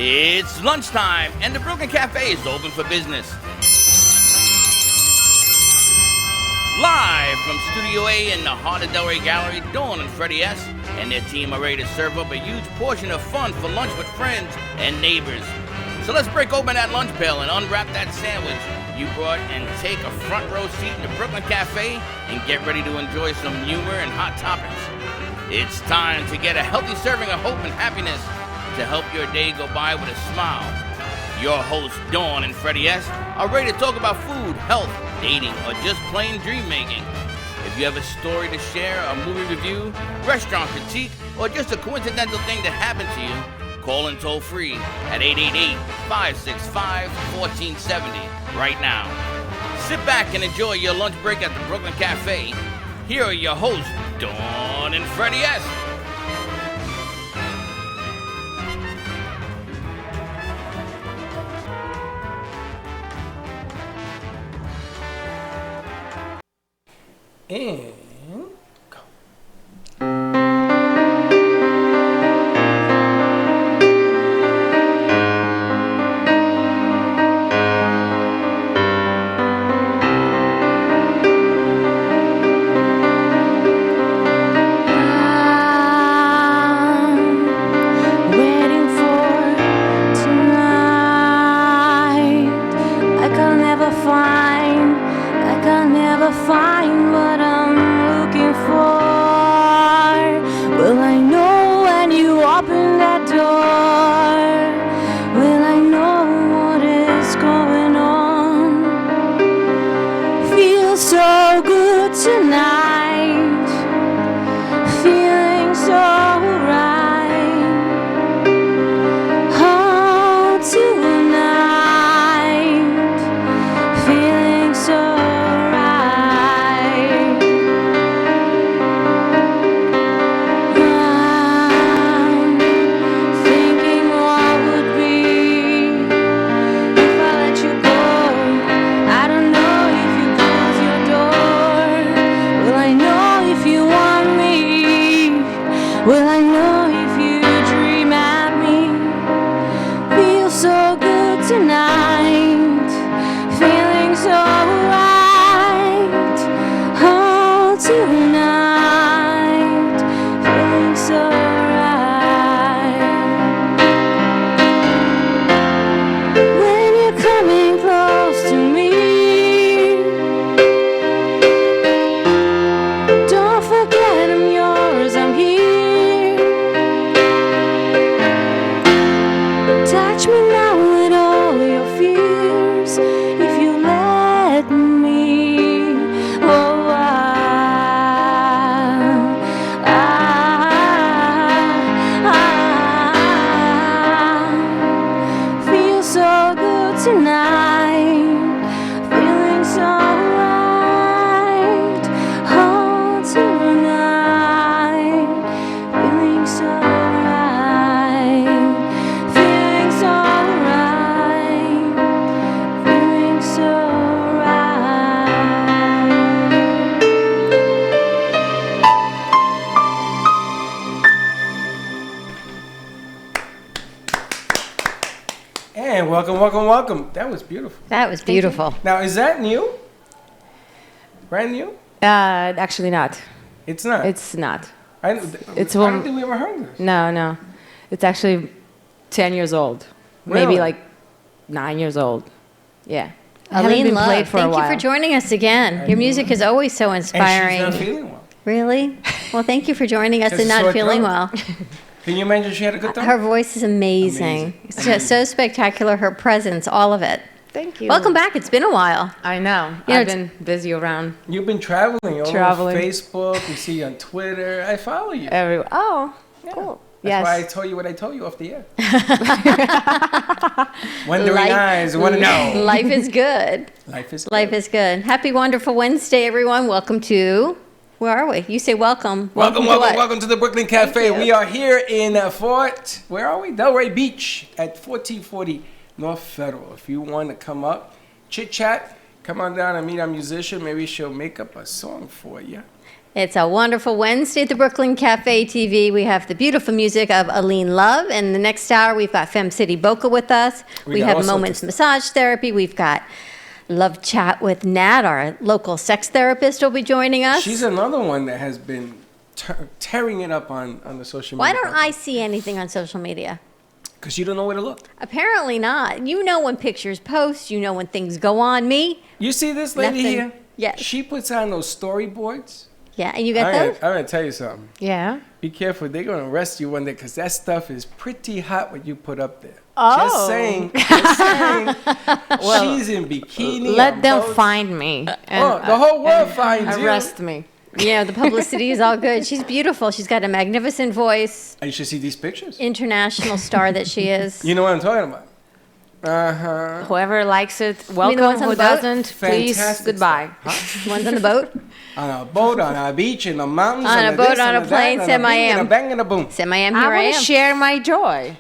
It's lunchtime, and the Brooklyn Cafe is open for business. Live from Studio A in the heart of Delray Gallery, Dawn and Freddie S. and their team are ready to serve up a huge portion of fun for lunch with friends and neighbors. So let's break open that lunch pail and unwrap that sandwich you brought and take a front row seat in the Brooklyn Cafe and get ready to enjoy some humor and hot topics. It's time to get a healthy serving of hope and happiness to help your day go by with a smile. Your hosts, Dawn and Freddie S., are ready to talk about food, health, dating, or just plain dream making. If you have a story to share, a movie review, restaurant critique, or just a coincidental thing that happened to you, call in toll free at 888-565-1470 right now. Sit back and enjoy your lunch break at the Brooklyn Cafe. Here are your hosts, Dawn and Freddie S. And go. Find what I'm looking for. Will I know when you open that door? Will I know what is going on? Feels so good tonight, feeling so right. Oh, tonight, feeling so will I know if you dream at me? Feel so good tonight, feeling so right. Oh, tonight, feeling so right. When you're coming close to me, don't forget I'm yours, I'm here. Touch me now with all your fears, if you let me. Oh, feel so good tonight, feeling so right. Oh, tonight, feeling so right. Feeling so right, feeling so right. And welcome. That was beautiful. That was beautiful. Now, is that new? Brand new? Actually not. It's not. It's not. I It's don't one. think we ever heard this. No. It's actually 10 years old. Really? Maybe like 9 years old. Yeah. Eileen been Love, played for a thank you while. for joining us again. Your music is always so And she's inspiring. not feeling well. Really? Well, thank you for joining us Has and a not sore feeling throat. well. Can you imagine she had a good time? Her voice is amazing. It's just so spectacular. Her presence, all of it. Thank you. Welcome back. It's been a while. I know. You know, I've been busy around You've been traveling all Traveling. over Facebook. We see you on Twitter. I follow you. everywhere. Oh, Yeah. cool. That's why I Yes. told you what I told you off the air. Wondering eyes want to know. Life is good. Life is good. Life is good. Happy wonderful Wednesday, everyone. Welcome to Where are we? You say welcome. Welcome to the Brooklyn Cafe. Thank you. We are here in Fort, where are we? Delray Beach at 1440 North Federal. If you want to come up, chit chat, Come on down and meet our musician. Maybe she'll make up a song for you. It's a wonderful Wednesday at the Brooklyn Cafe TV. We have the beautiful music of Aline Love. And the next hour, we've got Femme City Boca with us. We got all have sorts of Moments stuff. Massage Therapy. We've got Love Chat with Nat, our local sex therapist, will be joining us. She's another one that has been tearing it up on the social Why media. don't I see anything on social media? Because you don't know where to look. Apparently not. You know when pictures post. You know when things go on. Me? You see this lady Nothing. here? Yes. She puts on those storyboards. Yeah, and you got those? I'm going to tell you something. Yeah. Be careful. They're going to arrest you one day because that stuff is pretty hot what you put up there. Oh. Just saying. Just saying. She's in bikini. Let on them boats. find me. Oh, the whole world finds you. Arrest me. Yeah, the publicity is all good. She's beautiful. She's got a magnificent voice. You should see these pictures. International star that she is. You know what I'm talking about. Uh-huh. Whoever likes it, the welcome. ones on Who the boat? doesn't, please, Fantastic goodbye. stuff. Huh? One's on the boat. On a boat, on a beach, in the mountains. On a the boat, this, on and a the plane, that, Sam, and a I bing, and am. a bang and a boom. Sam, I am. I Here I want to am. share my joy.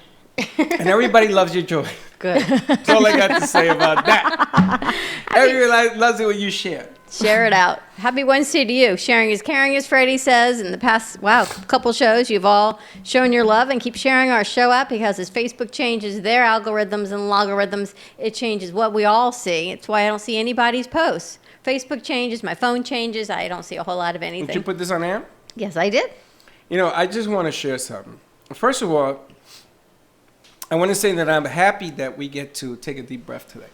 And everybody loves your joy. Good. That's all I got to say about that. Everybody loves it when you share. Share it out. Happy Wednesday to you. Sharing is caring, as Freddie says. In the past, couple shows, you've all shown your love, and keep sharing our show out, because as Facebook changes their algorithms and logarithms, it changes what we all see. It's why I don't see anybody's posts. Facebook changes, my phone changes, I don't see a whole lot of Did you anything. put this on air? Yes, I did. You know, I just want to share something. First of all, I want to say that I'm happy that we get to take a deep breath today.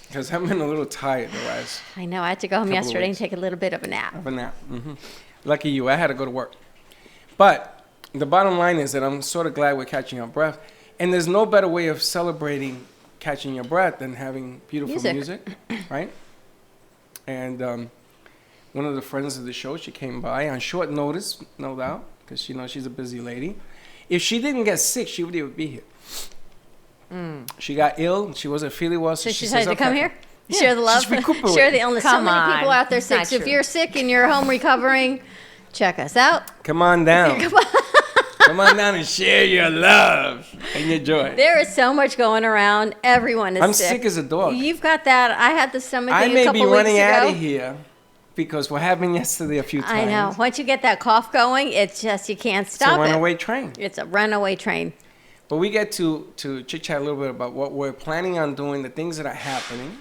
Because I've been a little tired the last I know, I had to go home Couple of yesterday and weeks. take a little bit of a nap. of a nap. Lucky you, I had to go to work. But the bottom line is that I'm sort of glad we're catching our breath. And there's no better way of celebrating catching your breath than having beautiful Music. music, right? And one of the friends of the show, she came by on short notice, no doubt, because she's a busy lady. If she didn't get sick, she would be here. She got ill. She wasn't feeling well, So she says, decided to come "Okay." here? Share the love, she's recuperating. share the illness. So Come many people on. out there It's sick. not So if true. you're sick and you're home recovering, check us out. Come on down. Come on down and share your love and your joy. There is so much going around. Everyone is I'm sick. sick as a dog. You've got that. I had the stomach I thing a may couple be weeks running ago. out of here because what happened yesterday a few times. I know. Once you get that cough going, it's just, you can't It's a stop it. runaway train. It's a runaway train. But we get to chit-chat a little bit about what we're planning on doing, the things that are happening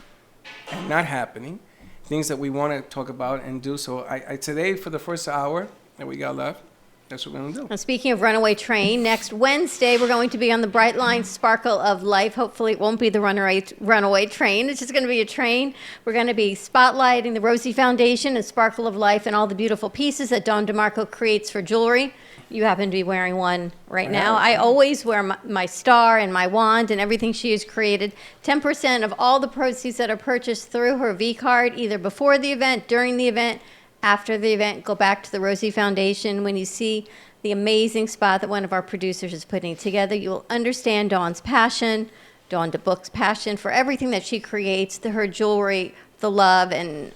and not happening, things that we want to talk about and do. So I today, for the first hour that we got left, that's what we're going to do. And speaking of runaway train, next Wednesday we're going to be on the Bright Line Sparkle of Life. Hopefully it won't be the runaway train. It's just going to be a train. We're going to be spotlighting the Rosie Foundation and Sparkle of Life and all the beautiful pieces that Dawn DeMarco creates for jewelry. You happen to be wearing one right now. I always wear my star and my wand and everything she has created. 10% of all the proceeds that are purchased through her V card, either before the event, during the event, after the event, go back to the Rosie Foundation. When you see the amazing spot that one of our producers is putting together, you will understand Dawn's passion, Dawn DeBook's passion for everything that she creates, her jewelry, the love, and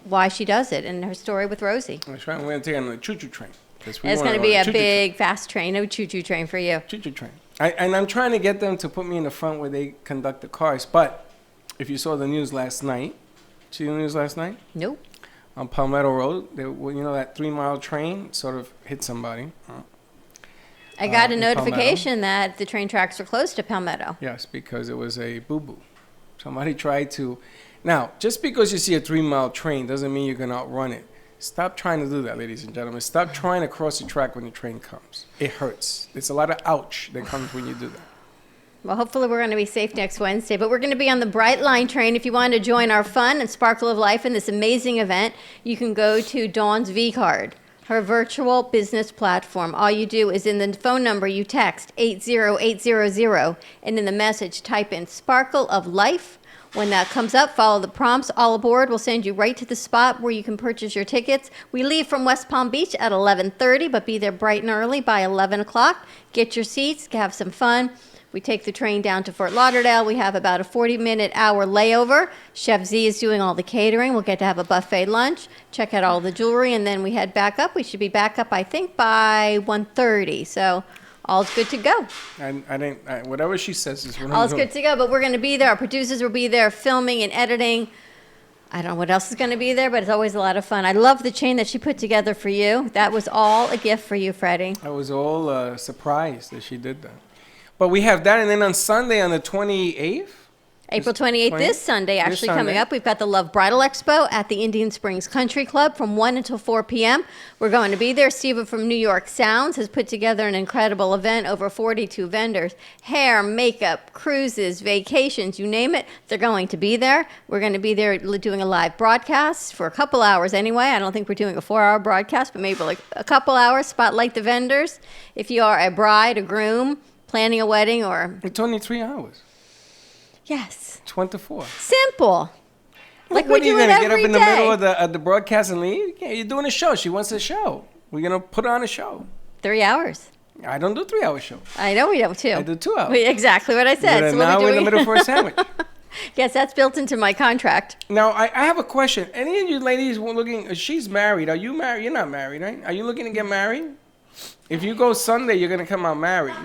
why she does it, and her story with Rosie. That's right. We're going to take on the choo-choo train. It's going to be a big, fast train, no choo-choo train for you. Choo-choo train. And I'm trying to get them to put me in the front where they conduct the cars. But if you saw the news last night, see the news last night? Nope. On Palmetto Road, that 3-mile train sort of hit somebody. I got a in notification that the train tracks are closed to Palmetto. Yes, because it was a boo-boo. Somebody tried to... Now, just because you see a 3-mile train doesn't mean you're going to outrun it. Stop trying to do that, ladies and gentlemen. Stop trying to cross the track when the train comes. It hurts. There's a lot of ouch that comes when you do that. Well, hopefully we're going to be safe next Wednesday, but we're going to be on the Bright Line train. If you want to join our fun and sparkle of life in this amazing event, you can go to Dawn's V Card, her virtual business platform. All you do is in the phone number, you text 80800, and in the message, type in Sparkle of Life. When that comes up, follow the prompts. All Aboard will send you right to the spot where you can purchase your tickets. We leave from West Palm Beach at 11:30, but be there bright and early by 11 o'clock. Get your seats, have some fun. We take the train down to Fort Lauderdale. We have about a 40-minute hour layover. Chef Z is doing all the catering. We'll get to have a buffet lunch, check out all the jewelry, and then we head back up. We should be back up, I think, by 1:30. So all's good to go. Whatever she says is what I'm All's doing. good to go, but we're going to be there. Our producers will be there filming and editing. I don't know what else is going to be there, but it's always a lot of fun. I love the chain that she put together for you. That was all a gift for you, Freddie. I was all surprised that she did that. But we have that, and then on Sunday, on the 28th, April 28th, this Sunday, this actually coming Sunday. up, we've got the Love Bridal Expo at the Indian Springs Country Club from 1 until 4 p.m. We're going to be there. Steve from New York Sounds has put together an incredible event, over 42 vendors, hair, makeup, cruises, vacations, you name it, they're going to be there. We're going to be there doing a live broadcast for a couple hours anyway. I don't think we're doing a 4-hour broadcast, but maybe like a couple hours, spotlight the vendors. If you are a bride, a groom, planning a wedding, or... it's only 3 hours. Yes. 24. Simple. Like what we are you do it gonna get up every in the day. middle of the broadcast and leave? Yeah, you're doing a show. She wants a show. We're gonna put on a show. 3 hours. I don't do 3-hour show. I know we don't too. I do 2 hours. Exactly what I said. But So now what we're we in the doing? middle for a sandwich. Yes, that's built into my contract. Now I have a question. Any of you ladies were looking? She's married. Are you married? You're not married, right? Are you looking to get married? If you go Sunday, you're gonna come out married.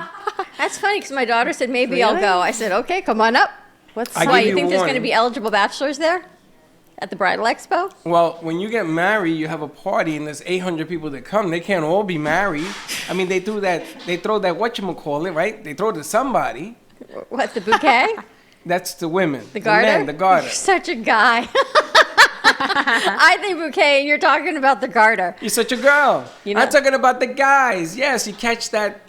That's funny because my daughter said maybe I'll Really? go. I said okay, come on up. What's I Why give you you think there's going to warning. be eligible bachelors there at the bridal expo? Well, when you get married, you have a party and there's 800 people that come. They can't all be married. I mean, they throw that whatchamacallit, right? They throw it to somebody. What, the bouquet? That's the women. The garter? men, the garter. You're such a guy. I think bouquet, and you're talking about the garter. You're such a girl. You know- I'm talking about the guys. Yes, you catch that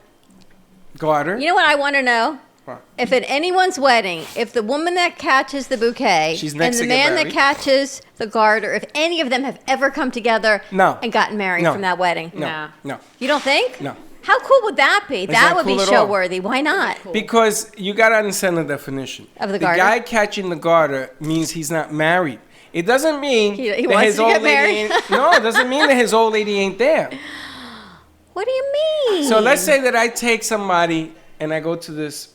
garter. You know what I want to know? What? If at anyone's wedding, if the woman that catches the bouquet She's and next the to get man that married. catches the garter, if any of them have ever come together No. and gotten married No. from that wedding, No, Nah. no. you don't think? No. How cool would that be? That not would be cool at show all. worthy. Why not? Because you got to understand the definition. Of the garter? guy catching the garter means he's not married. It doesn't mean He that wants his to old get lady married. ain't, no, it doesn't mean that his old lady ain't there. What do you mean? So let's say that I take somebody and I go to this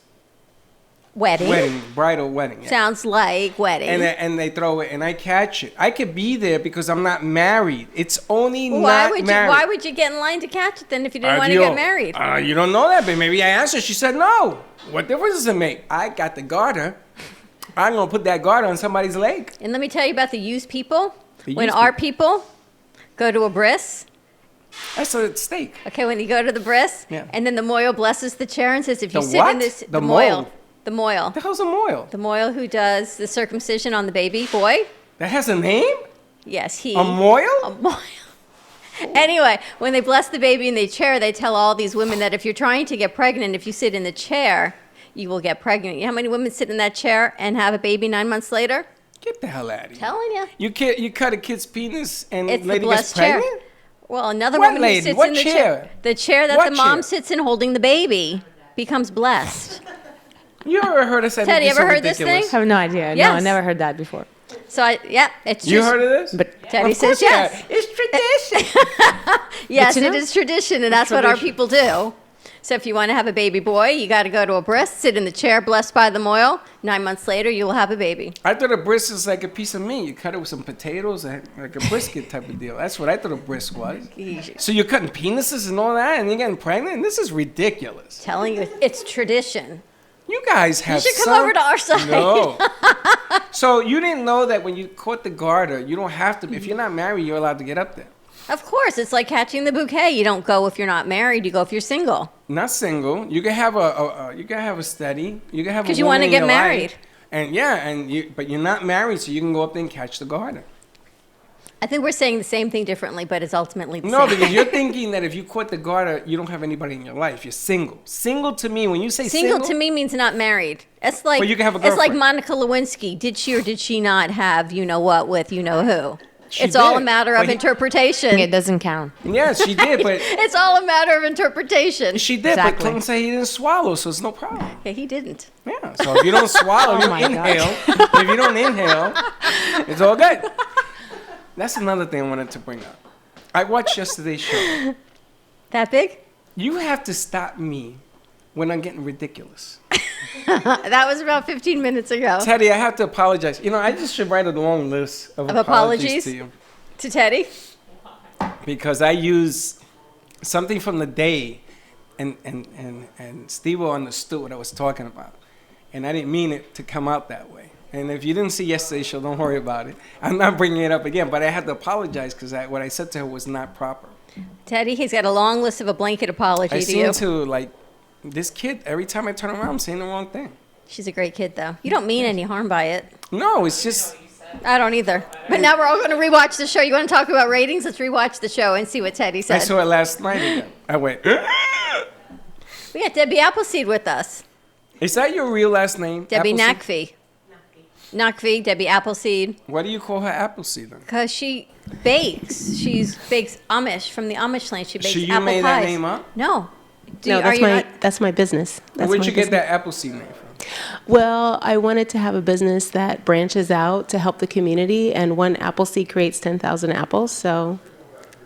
wedding. bridal wedding. yeah. Sounds like wedding. And they throw it and I catch it. I could be there because I'm not married. It's only why not would married. you? Why would you get in line to catch it then if you didn't want to get married? You don't know that, but maybe I asked her. She said no. What difference does it make? I got the garter. I'm gonna put that garter on somebody's leg. And let me tell you about the used people. The When used our people go to a bris, That's a steak. okay, when you go to the bris, Yeah. and then the moil blesses the chair and says, if you The sit what? in this, The moil, moil? the moil, What the hell's a moil? the moil who does the circumcision on the baby boy. That has a name? Yes, he. A moil? A moil. Anyway, when they bless the baby in the chair, they tell all these women that if you're trying to get pregnant, if you sit in the chair, you will get pregnant. You know how many women sit in that chair and have a baby 9 months later? Get the hell out of here. Telling you. You cut a kid's penis and It's the lady gets blessed chair. pregnant? Well, another What woman lady? who sits What in the chair? The chair that What the mom chair? sits in holding the baby becomes blessed. You ever heard us say Teddy, this ever so heard this ridiculous? I have no idea. No, I Yes. never heard that before. So, it's You just. heard of this? But Teddy Of course says you yes. have. It's tradition. Yes, But you it know- is tradition, and that's what our people do. So if you want to have a baby boy, you got to go to a bris, sit in the chair, blessed by the moil. 9 months later, you will have a baby. I thought a bris is like a piece of meat. You cut it with some potatoes, like a brisket type of deal. That's what I thought a bris was. So you're cutting penises and all that, and you're getting pregnant? This is ridiculous. Telling you, it's tradition. You guys have should come over to our side. No. So you didn't know that when you caught the garter, you don't have to. If you're not married, you're allowed to get up there. Of course, it's like catching the bouquet. You don't go if you're not married. You go if you're single. Not single. You can have you can have a steady. You can have a 'Cause you woman wanna in get your married. life. And yeah, but you're not married, so you can go up there and catch the garter. I think we're saying the same thing differently, but it's ultimately the No, same. because you're thinking that if you caught the garter, you don't have anybody in your life. You're single. Single to me, when you say Single to me means not married. It's like Well, you can have a it's like girlfriend. Monica Lewinsky. Did she or did she not have you know what with you know who? She It's all a did, matter but of he- interpretation. it doesn't count. Yes, she did, but It's all a matter of interpretation. she did. But Exactly. Clinton said he didn't swallow, so it's no problem. Yeah, he didn't. Yeah. So if you don't swallow, Oh you my God. inhale. If you don't inhale, it's all good. That's another thing I wanted to bring up. I watched yesterday's show. That big? You have to stop me when I'm getting ridiculous. That was about 15 minutes ago. Teddy, I have to apologize. You know, I just should write a long list of apologies to you. To Teddy? Because I use something from the day, and Steve understood what I was talking about, and I didn't mean it to come out that way. And if you didn't see yesterday's show, don't worry about it. I'm not bringing it up again, but I had to apologize because what I said to her was not proper. Teddy, he's got a long list of a blanket apology I to seem you. to, like, this kid, every time I turn around, I'm saying the wrong thing. She's a great kid, though. You don't mean any harm by it. No, it's just, I don't either. But now we're all going to rewatch the show. You want to talk about ratings? Let's rewatch the show and see what Teddy I said. saw it last night again. I went, We got Debbie Appleseed with us. is that your real last name? Debbie Appleseed? Nakvi, Debbie Appleseed. Why do you call her Appleseed then? Because she bakes. She bakes Amish from the Amish land. She bakes So you apple made pies. that name up? No. No, that's my business. That's Where'd my you get business. that Appleseed name from? Well, I wanted to have a business that branches out to help the community, and one apple seed creates 10,000 apples. So,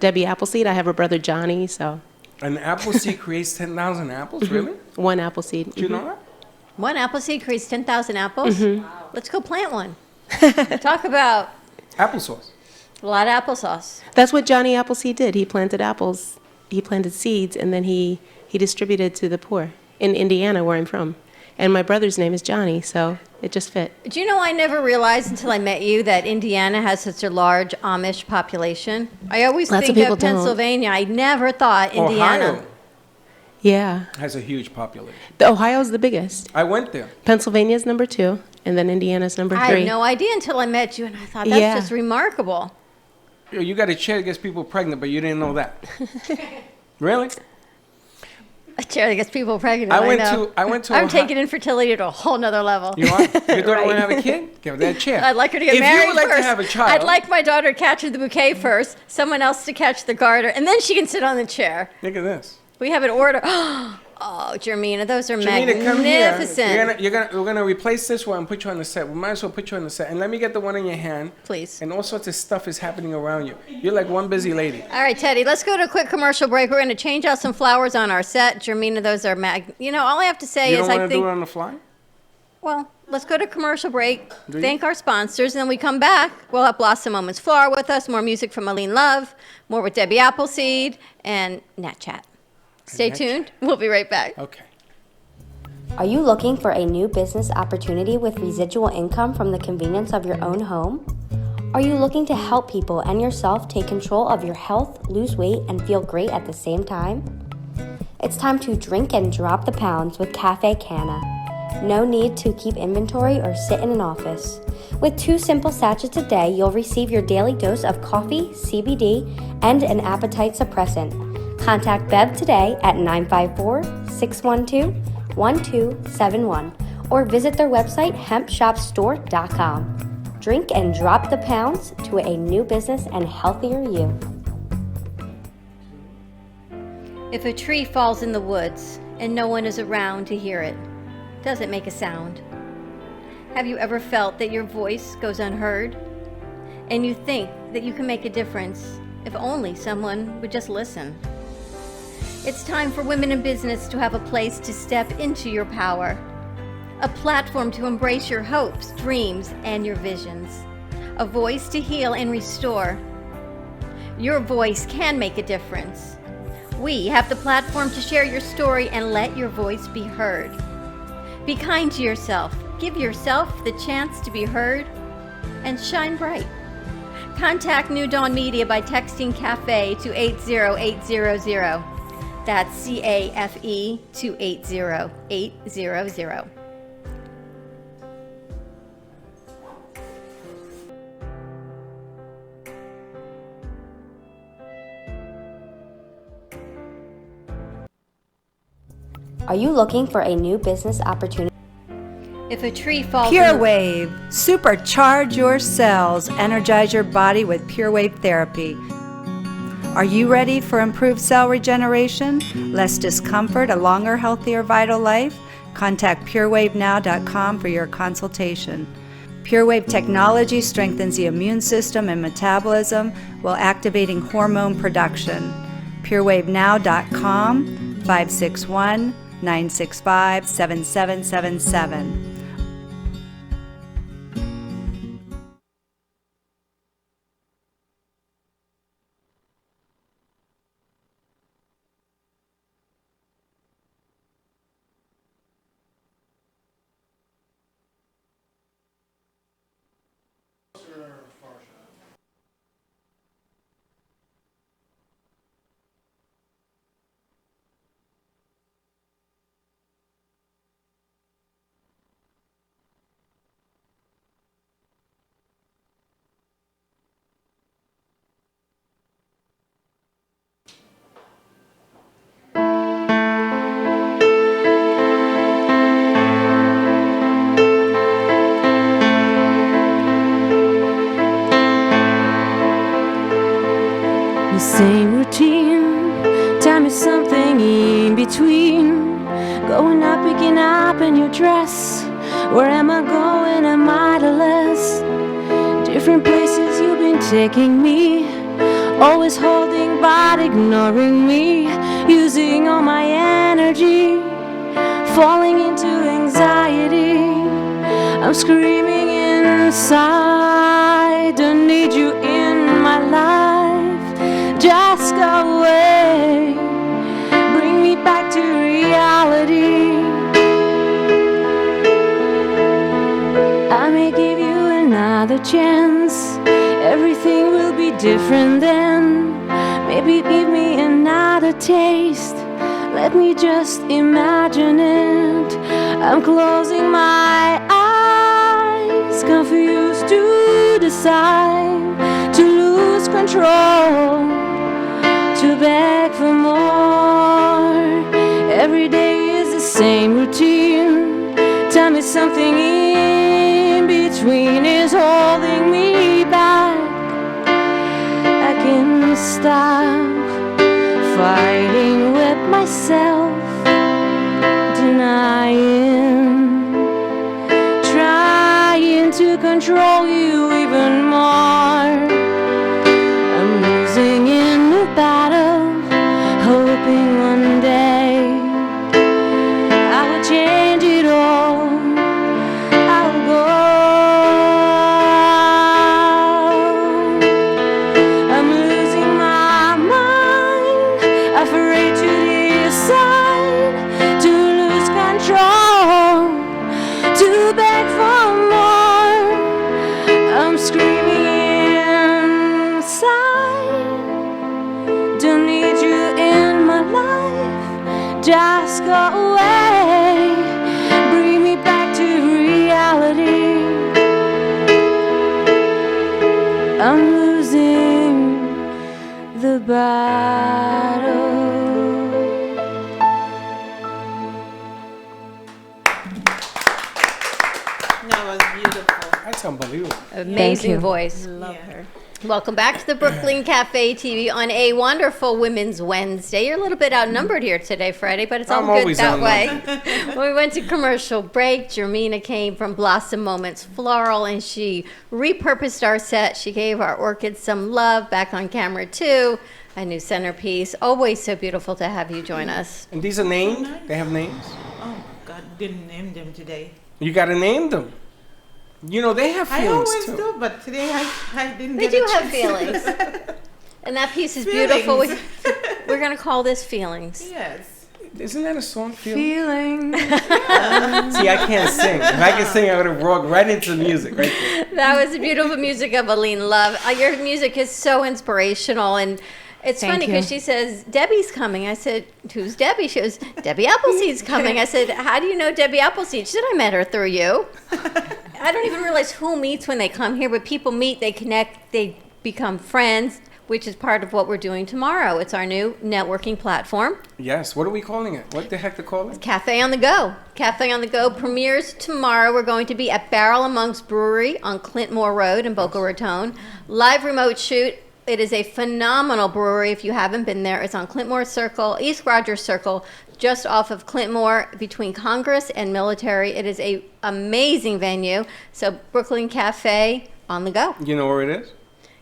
Debbie Appleseed. I have a brother Johnny. So, An Appleseed creates 10,000 apples? Really? one apple seed. Do you know that? One apple seed creates 10,000 apples. Mm-hmm. Let's go plant one. Talk about Applesauce. a lot of applesauce. That's what Johnny Appleseed did. He planted apples. He planted seeds, and then he distributed to the poor in Indiana, where I'm from. And my brother's name is Johnny, so it just fit. Do you know I never realized until I met you that Indiana has such a large Amish population? I always Lots of think people of don't. Pennsylvania. I never thought Indiana. Ohio Yeah. has a huge population. The Ohio's the biggest. I went there. Pennsylvania's number 2, and then Indiana's number 3. I had no idea until I met you, and I thought that's Yeah. just remarkable. Yo, you got a chair that gets people pregnant, but you didn't know that. Really? A chair that gets people pregnant. I I went know. to I'm Ohio- taking infertility to a whole nother level. You want? Your daughter Right. want to have a kid? Give her that chair. I'd like her to get if married you would like first. to have a child, I'd like my daughter to catch the bouquet first, someone else to catch the garter, and then she can sit on the chair. Look at this. We have an order. Oh, Jermina, those are Jamina, come here. magnificent. We're gonna replace this one and put you on the set. We might as well put you on the set. And let me get the one in your hand. Please. And all sorts of stuff is happening around you. You're like one busy lady. All right, Teddy, let's go to a quick commercial break. We're going to change out some flowers on our set. Jermina, those are all I have to say You is don't I want to think, do it on the fly? well, let's go to commercial break, Do you? thank our sponsors, and then we come back. We'll have Blossom Moments Flower with us, more music from Aline Love, more with Debbie Appleseed, and Nat Chat. Stay Nat tuned. We'll be right back. Okay. Are you looking for a new business opportunity with residual income from the convenience of your own home? Are you looking to help people and yourself take control of your health, lose weight, and feel great at the same time? It's time to drink and drop the pounds with Cafe Canna. No need to keep inventory or sit in an office. With 2 simple sachets a day, you'll receive your daily dose of coffee, CBD, and an appetite suppressant. Contact Bev today at 954-612-1271 or visit their website hempshopstore.com. Drink and drop the pounds to a new business and healthier you. If a tree falls in the woods and no one is around to hear it, does it make a sound? Have you ever felt that your voice goes unheard? And you think that you can make a difference if only someone would just listen? It's time for women in business to have a place to step into your power, a platform to embrace your hopes, dreams, and your visions, a voice to heal and restore. Your voice can make a difference. We have the platform to share your story and let your voice be heard. Be kind to yourself, give yourself the chance to be heard, and shine bright. Contact New Dawn Media by texting CAFE to 80800. That's CAFE to 80800. Are you looking for a new business opportunity? If a tree falls Pure in the- Wave. Supercharge your cells. Energize your body with Pure Wave therapy. Are you ready for improved cell regeneration, less discomfort, a longer, healthier, vital life? Contact purewavenow.com for your consultation. PureWave technology strengthens the immune system and metabolism while activating hormone production. purewavenow.com 561-965-7777. same routine. Tell me something in between. Going out, picking up in your dress. Where am I going? Am I the less? Different places you've been taking me. Always holding but ignoring me. Using all my energy. Falling into anxiety. I'm screaming inside. Don't need you in my life. Just go away. Bring me back to reality. I may give you another chance. Everything will be different then. Maybe give me another taste. Let me just imagine it. I'm closing my eyes, confused to decide, to lose control, to beg for more. Every day is the same routine. Tell me something in between is holding me back. I can stop fighting with myself, denying, trying to control you even more. I'm losing in the battle, hoping one day I will change it all. I'll go. I'm losing my mind, afraid to decide, to lose control, to beg for more. I'm screaming inside. Don't need you in my life. Just go away. Bring me back to reality. I'm losing the battle. That was beautiful. That's unbelievable. Amazing you. voice. Love her. Welcome back to the Brooklyn Cafe TV on a wonderful Women's Wednesday. You're a little bit outnumbered here today, Freddie, but it's all I'm good always that way. outnumbered. When we went to commercial break, Jermina came from Blossom Moments Floral, and she repurposed our set. She gave our orchids some love. Back on camera, too. A new centerpiece. Always so beautiful to have you join us. And these are named? They have names? Oh, God, didn't name them today. You got to name them. You know, they have I feelings always too. do, but today I didn't They get do a have chance. feelings. And that piece is beautiful. Feelings. We're going to call this Feelings. Yes. Isn't that a song? Feeling? Feeling. See, I can't sing. If I could sing, I would have walked right into the music right there. That was the beautiful music of Aline Love. Your music is so inspirational, and it's Thank funny because you. she says, Debbie's coming. I said, who's Debbie? She goes, Debbie Appleseed's coming. I said, how do you know Debbie Appleseed? She said, I met her through you. I don't even realize who meets when they come here, but people meet, they connect, they become friends, which is part of what we're doing tomorrow. It's our new networking platform. Yes. What are we calling it? What the heck to call it? Cafe on the Go. Cafe on the Go premieres tomorrow. We're going to be at Barrel Amongst Brewery on Clintmore Road in Boca Raton. Live remote shoot. It is a phenomenal brewery. If you haven't been there, it's on Clintmore Circle, East Rogers Circle, just off of Clintmore between Congress and Military. It is a amazing venue. So Brooklyn Cafe on the Go. You know where it is?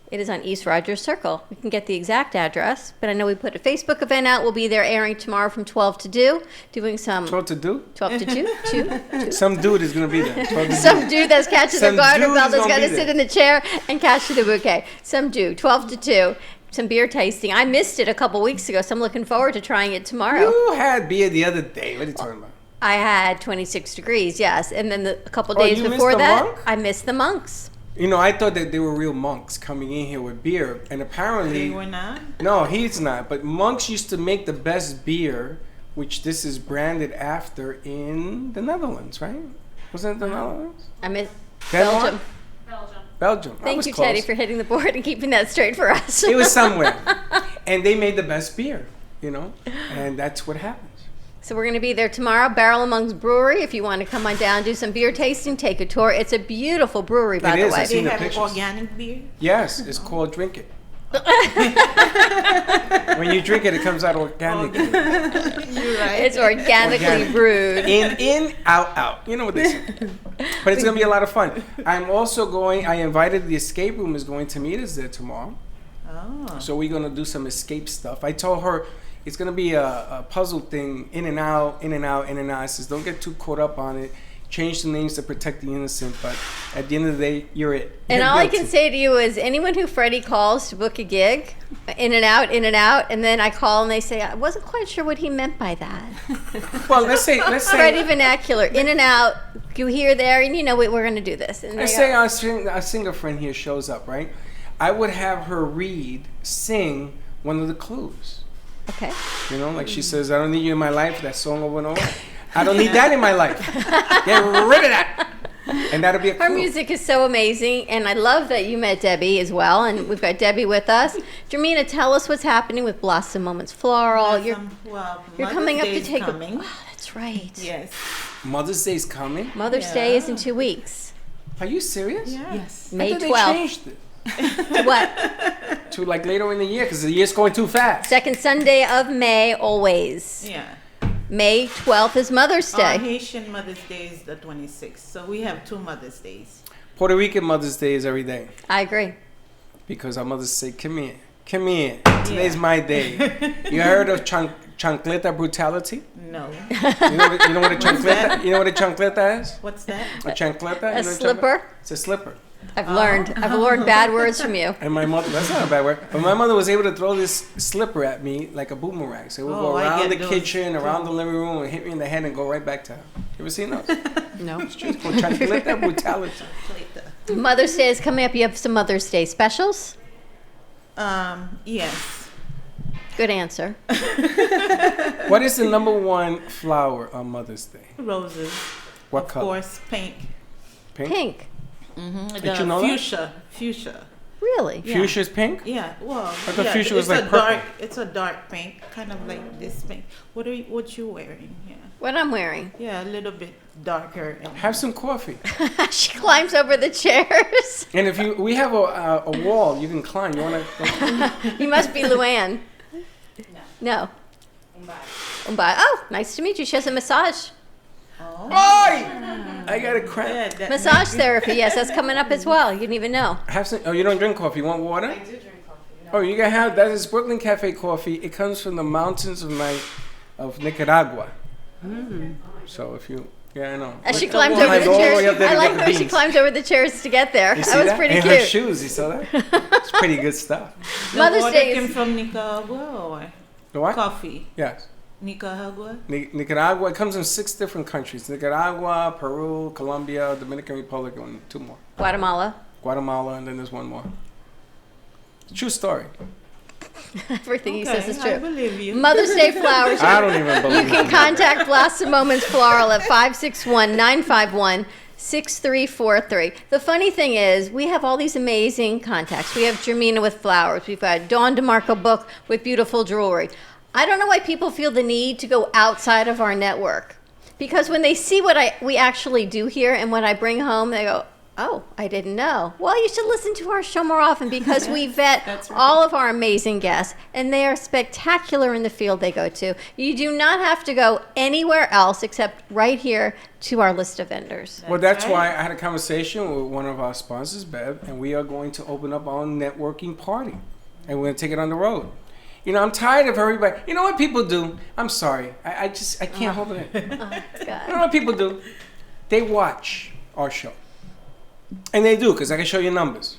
It is on East Rogers Circle. We can get the exact address, but I know we put a Facebook event out. We'll be there airing tomorrow from 12 to 2, doing some 12 to do? 12 to 2. Some dude is going to be there. 12 to Some dude that's catching the Some garter dude belt is that's gonna got to be sit there. in the chair and catch the bouquet. Some dude, 12 to 2. Some beer tasting. I missed it a couple weeks ago, so I'm looking forward to trying it tomorrow. You had beer the other day. What are you talking about? I had 26 degrees, yes. And then a couple Oh, days you missed before the that, monk? I missed the monks. You know, I thought that they were real monks coming in here with beer. And apparently... They were not? No, he's not. But monks used to make the best beer, which this is branded after in the Netherlands, right? Wasn't it the Netherlands? I missed Denmark? Belgium. Belgium. I Thank was you, close. Teddy, for hitting the board and keeping that straight for us. It was somewhere. And they made the best beer, you know? And that's what happens. So we're going to be there tomorrow, Barrel Amongst Brewery. If you want to come on down, do some beer tasting, take a tour. It's a beautiful brewery, by It the is. way. I've seen They the have pictures. organic beer? Yes, it's called Drink It. When you drink it, it comes out organically. You're right. It's organically Organic. brewed. In, out, out. You know what they say. But it's going to be a lot of fun. I'm also going, I invited the escape room is going to meet us there tomorrow. Oh. So we're going to do some escape stuff. I told her it's going to be a puzzle thing, in and out, in and out, in and out. I says, don't get too caught up on it. Change the names to protect the innocent, but at the end of the day, you're it. And You're all I guilty. can say to you is anyone who Freddie calls to book a gig, in and out, and then I call and they say, I wasn't quite sure what he meant by that. Well, let's say, Freddie vernacular, in and out, you here, there, and you know what, we're going to do this. And let's say our singer friend here shows up, right? I would have her sing one of the clues. Okay. You know, like she says, I don't need you in my life, that song over and over. I don't need that in my life. Get rid of that. And that'll be a clue. Her music is so amazing, and I love that you met Debbie as well, and we've got Debbie with us. Jermina, tell us what's happening with Blossom Moments Floral. You're coming up to take coming. a... Oh, that's right. Yes. Mother's Day is coming. Mother's Day is in 2 weeks. Are you serious? Yes. May I thought 12th. They changed it To what? to like later in the year because the year's going too fast. Second Sunday of May, always. Yeah. May 12th is Mother's Day. Haitian Mother's Day is the 26th, so we have 2 Mother's Days. Puerto Rican Mother's Day is every day I agree. because our mothers say, come here. Today's my day. You heard of chancleta brutality? No. You know what a chancleta? You know what a chancleta is? What's that? A chancleta? A You know what slipper? It's a slipper. I've learned bad words from you. And my mother, that's not a bad word, but my mother was able to throw this slipper at me like a boomerang. So it would go I around the get those kitchen, too. around the living room, and hit me in the head and go right back to her. You ever seen those? No. It's called chancleta brutality. Mother's Day is coming up. You have some Mother's Day specials? Yes. Good answer. What is the number one flower on Mother's Day? Roses. What Of color? course, pink. Pink. Did you know that? Fuchsia. Really? Yeah. Fuchsia's pink? Yeah, well, I thought yeah, fuchsia was it's like a purple. dark. It's a dark pink, kind of like this pink. What you wearing? Yeah, What I'm wearing. yeah, a little bit darker. And Have some coffee. She climbs over the chairs. And if we have a wall you can climb. You want to? You must be Luann. No. Umbai. Oh, nice to meet you. She has a massage. I got a cramp. yeah, that, Massage therapy. Yes, that's coming up as well. You didn't even know. Have some. Oh, you don't drink coffee. You want water? I do drink coffee. Oh, you can have that. Is Brooklyn Cafe coffee. It comes from the mountains of Nicaragua. So if you, yeah, I know. As she the climbs wall. over the Climbs all the way chairs. up there to I like get the how she beans. climbs over the chairs to get there. You That see was that? pretty And cute. her shoes. You saw that? It's pretty good stuff. the Mother's water Day came is from Nicaragua or The what? coffee. Yes. Nicaragua. Nicaragua. It comes in 6 different countries: Nicaragua, Peru, Colombia, Dominican Republic, and 2 more. Guatemala. Guatemala, and then there's 1 more. True story. Everything he says is I true. believe you. Mother's Day flowers. I don't even believe You can contact Blossom Moments Floral at 561-951-6343. The funny thing is, we have all these amazing contacts. We have Jermina with flowers. We've got Dawn DeMarco Book with beautiful jewelry. I don't know why people feel the need to go outside of our network. Because when they see what we actually do here and what I bring home, they go, oh, I didn't know. Well, you should listen to our show more often because we vet all of our amazing guests, and they are spectacular in the field they go to. You do not have to go anywhere else except right here to our list of vendors. Well, that's right. why I had a conversation with one of our sponsors, Bev, and we are going to open up our own networking party, and we're going to take it on the road. You know, I'm tired of everybody. You know what people do? I'm sorry. I can't hold it in. God. You know what people do? They watch our show. And they do, because I can show you numbers.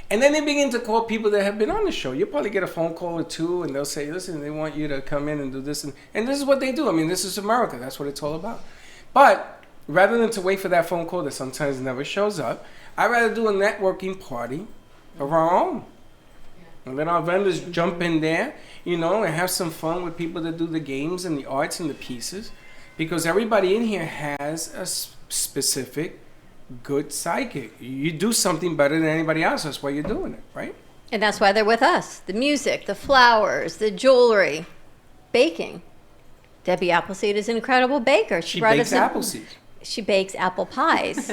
And then they begin to call people that have been on the show. You'll probably get a phone call or 2, and they'll say, listen, they want you to come in and do this. And this is what they do. I mean, this is America. That's what it's all about. But rather than to wait for that phone call that sometimes never shows up, I'd rather do a networking party of our own. And let our vendors jump in there, you know, and have some fun with people that do the games and the arts and the pieces. Because everybody in here has a specific good psychic. You do something better than anybody else. That's why you're doing it, right? And that's why they're with us. The music, the flowers, the jewelry, baking. Debbie Appleseed is an incredible baker. She brought bakes us apple seeds. She bakes apple pies.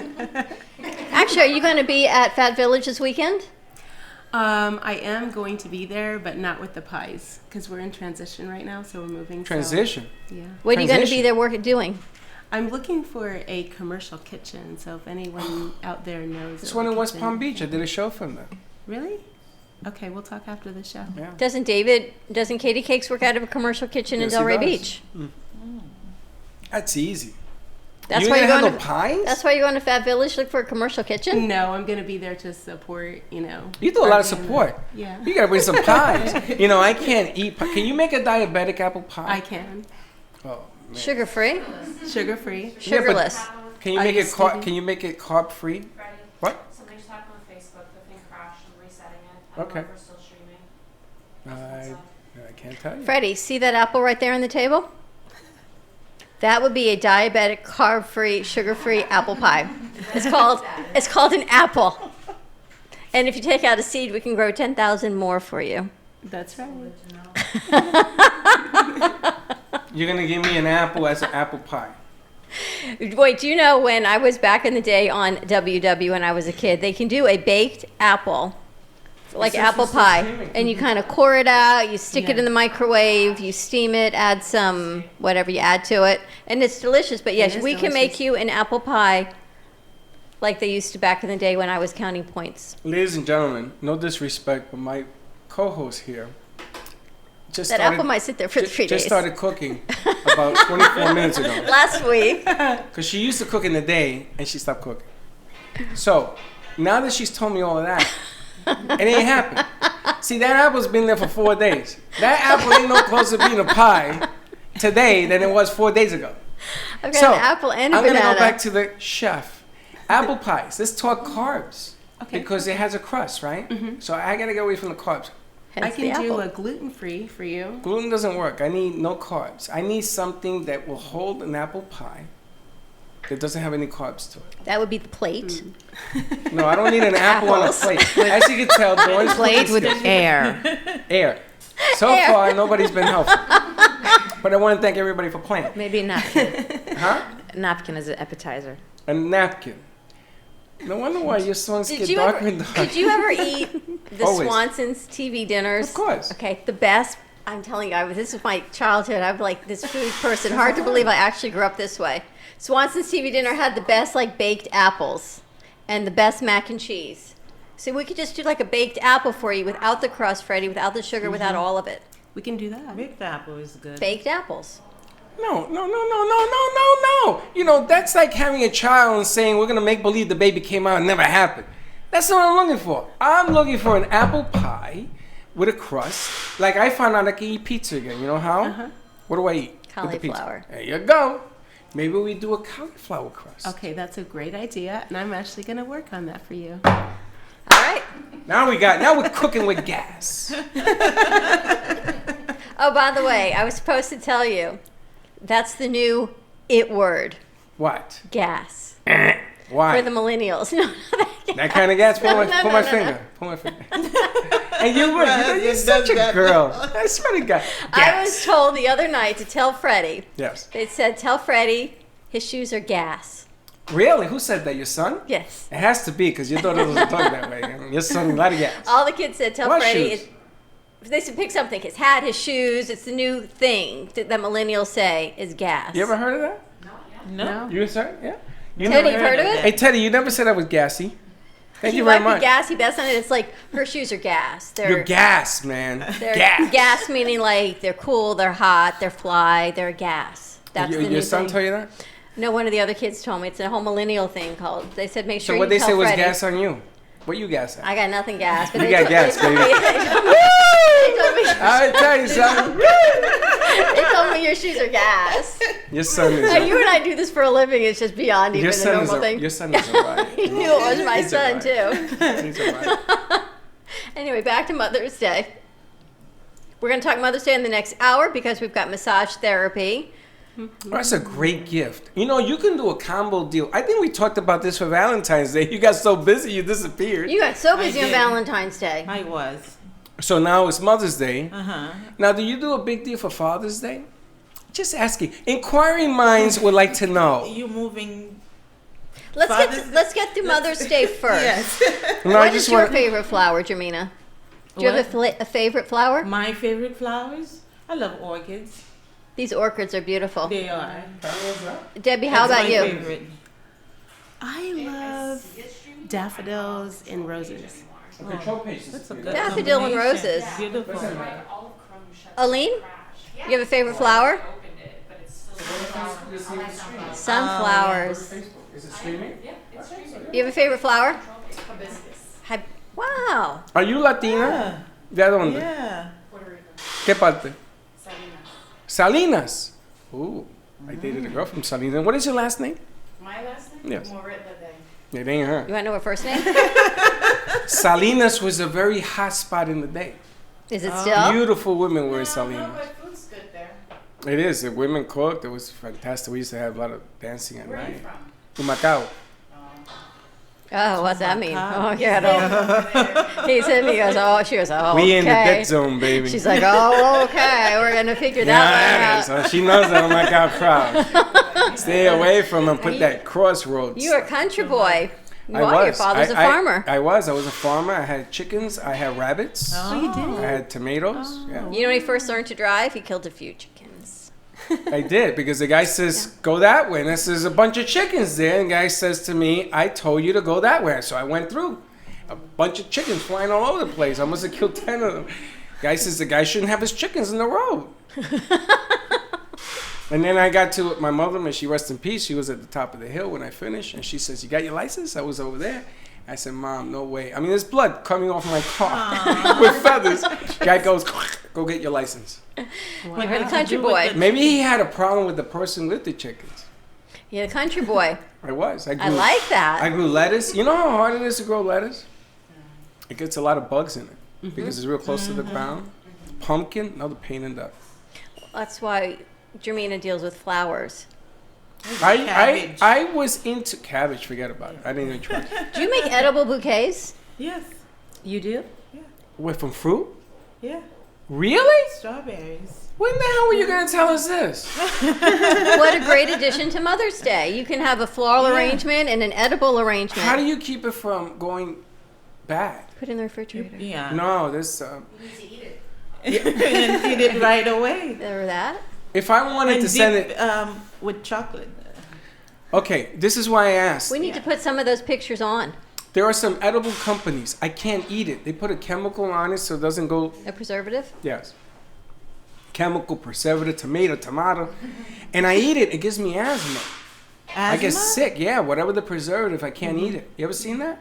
Actually, are you going to be at Fat Village this weekend? I am going to be there, but not with the pies, because we're in transition right now, so we're moving. Transition. So, yeah. What are you going to be Transition. there doing? I'm looking for a commercial kitchen, so if anyone out there knows. This of one a in West kitchen- Palm Beach. I did a show from there. Really? Okay, we'll talk after the show. Yeah. Doesn't Katie Cakes work out of a commercial kitchen in Yes, he Delray does. Beach? That's easy. That's you why didn't you're have going no to. pies? That's why you're going to Fat Village. Look for a commercial kitchen. No, I'm going to be there to support, You do a lot of support. Yeah. You gotta bring some pies. I can't eat pie. Can you make a diabetic apple pie? I can. Oh, man. Sugar free, Sugar free. sugarless. Can you Are make you it carb? speaking? Can you make it carb free? What? Something just happened on Facebook. The thing crashed. I'm resetting it. Okay. We're still streaming. I can't tell you. Freddie, see that apple right there on the table? That would be a diabetic, carb-free, sugar-free apple pie. It's called an apple. And if you take out a seed, we can grow 10,000 more for you. That's right. You're gonna give me an apple as an apple pie. Wait, do you know when I was back in the day on WW when I was a kid, they can do a baked apple, like This is apple just pie, steaming. and you kind of core it out, you stick it Yeah. in the microwave, you steam it, add some whatever you add to it, and it's delicious. But yes, is we can make delicious. you an apple pie like they used to back in the day when I was counting points. Ladies and gentlemen, no disrespect, but my co-host here just That started, apple might sit there for 3 days. just started cooking about 24 minutes ago. Last week. Because she used to cook in the day and she stopped cooking. So now that she's told me all of that, it ain't happened. See, that apple's been there for 4 days. That apple ain't no closer to being a pie today than it was 4 days ago. I've got So an apple and a I'm banana. gonna go back to the chef. Apple pies. Let's talk carbs. Okay. Because it has a crust, right? So I gotta get away from the carbs. I Hence the can do apple. a gluten-free for you. Gluten doesn't work. I need no carbs. I need something that will hold an apple pie that doesn't have any carbs to it. That would be the plate. No, I don't need an apple on a Apples. plate. As you can tell, Dawn's Played with cooking skills. air. Air. So Air. far, nobody's been helpful. But I want to thank everybody for playing. Maybe a napkin. Huh? A napkin as an appetizer. A napkin. No wonder why your songs Did get you darker ever? and darker. Did you ever eat the Always. Swanson's TV dinners? Of course. Okay, the best. I'm telling you, this is my childhood. I'm like this food person. Hard to believe I actually grew up this way. Swanson's TV dinner had the best like baked apples, and the best mac and cheese. So we could just do like a baked apple for you without the crust, Freddie, without the sugar, without all of it. We can do that. Baked apple is good. Baked apples. No. That's like having a child and saying we're going to make believe the baby came out and never happened. That's not what I'm looking for. I'm looking for an apple pie with a crust. Like I found out I can eat pizza again. You know how? What do I eat? with the pizza? Cauliflower. There you go. Maybe we do a cauliflower crust. Okay, that's a great idea, and I'm actually going to work on that for you. All right. Now we're cooking with gas. Oh, by the way, I was supposed to tell you, that's the new it word, What? gas. Why? For the millennials. No, That kind of gas? Pull No, my, no, pull no, my no, finger. Pull my finger. And you're such a girl. I swear to God. I was told the other night to tell Freddie. Yes. It said, tell Freddie his shoes are gas. Really? Who said that? Your son? Yes. It has to be because your daughter doesn't talk that way. I mean, your son, a lot of gas. All the kids said, tell What Freddie. shoes? They said pick something. His hat, his shoes. It's the new thing that millennials say is gas. You ever heard of that? No. You sir? Yeah. You Teddy, never you've heard of it? Hey Teddy, you never said I was gassy. Thank you very might much. be gassy, but that's not it. It's like her shoes are gas. You're gas, man. They're gas. gas meaning like they're cool, they're hot, they're fly, they're gas. That's the new Your son thing. told you that? No, one of the other kids told me. It's a whole millennial thing called. They said make sure So you what they tell say was Freddie. gas on you? What you gas at? I got nothing gas. But You they got told- gas, they told baby. me- they told me- I tell you something. They told me your shoes are gas. Your son is. Now, you and I do this for a living. It's just beyond even Your a son normal is. thing. Your son is alright. You knew it was my He's son alright. too. He's alright. Anyway, back to Mother's Day. We're going to talk Mother's Day in the next hour because we've got massage therapy. Oh, that's a great gift. You know, you can do a combo deal. I think we talked about this for Valentine's Day. You got so busy, you disappeared. You got so busy on did. Valentine's Day. I was. So now it's Mother's Day. Uh-huh. Now, do you do a big deal for Father's Day? Just asking. Inquiring minds would like to know. You moving? Let's Father's get through Mother's Day first. Yes. No, I What is just your want- favorite flower, Jamina? Do you have a favorite flower? My favorite flowers? I love orchids. These orchids are beautiful. They are. Debbie, how That's about my you? favorite. I love daffodils and roses. That's a good Daffodil and combination. roses. Beautiful. Aline, you have a favorite flower? Sunflowers. Is it streaming? You have a favorite flower? Wow. Are you Latina? ¿De dónde? Yeah. ¿Qué parte? Salinas. Ooh, I dated a girl from Salinas. What is your last name? My last name? Yes. Moritla Day. It ain't her. You want to know her first name? Salinas was a very hot spot in the day. Is it still? Beautiful women were in No, Salinas. but food's good there. It is. The women cooked. It was fantastic. We used to have a lot of dancing at Where are you night. from? Humacao. Oh, what's that mean? Oh, yeah. No. He said, he goes, oh, she goes, oh, okay. We in the dead zone, baby. She's like, oh, okay. We're going to figure that one out. So she knows the Humacao crowd. Stay away from them. Put that crossroads. You're a country boy. I Wow, was. your father's a farmer. I was a farmer. I had chickens. I had rabbits. Oh, you did? I had tomatoes. Yeah. You know when he first learned to drive? He killed a few chickens. I did, because the guy says, go that way. And there's a bunch of chickens there. And the guy says to me, I told you to go that way. So I went through. A bunch of chickens flying all over the place. I must have killed 10 of them. Guy says the guy shouldn't have his chickens in the road. And then I got to my mother, may she rest in peace. She was at the top of the hill when I finished. And she says, you got your license? I was over there. I said, Mom, no way. I mean, there's blood coming off my car with feathers. Guy goes, go get your license. You're a country boy. Maybe he had a problem with the person with the chickens. You're a country boy. I was. I like that. I grew lettuce. You know how hard it is to grow lettuce? It gets a lot of bugs in it because it's real close to the ground. Pumpkin, another pain in the... That's why Jermina deals with flowers. I was into cabbage. Forget about it. I didn't even try. Do you make edible bouquets? Yes. You do? What, from fruit? Yeah. Really? Strawberries. When the hell were you going to tell us this? What a great addition to Mother's Day. You can have a floral arrangement and an edible arrangement. How do you keep it from going bad? Put it in the refrigerator. Yeah. No, this... You need to eat it. And eat it right away. Or that? If I wanted And to send dip, it... with chocolate. Okay, this is why I asked. We need to put some of those pictures on. There are some edible companies. I can't eat it. They put a chemical on it so it doesn't go... A preservative? Yes. Chemical, preservative, tomato. And I eat it. It gives me asthma. I get sick. Yeah, whatever the preservative, I can't eat it. You ever seen that?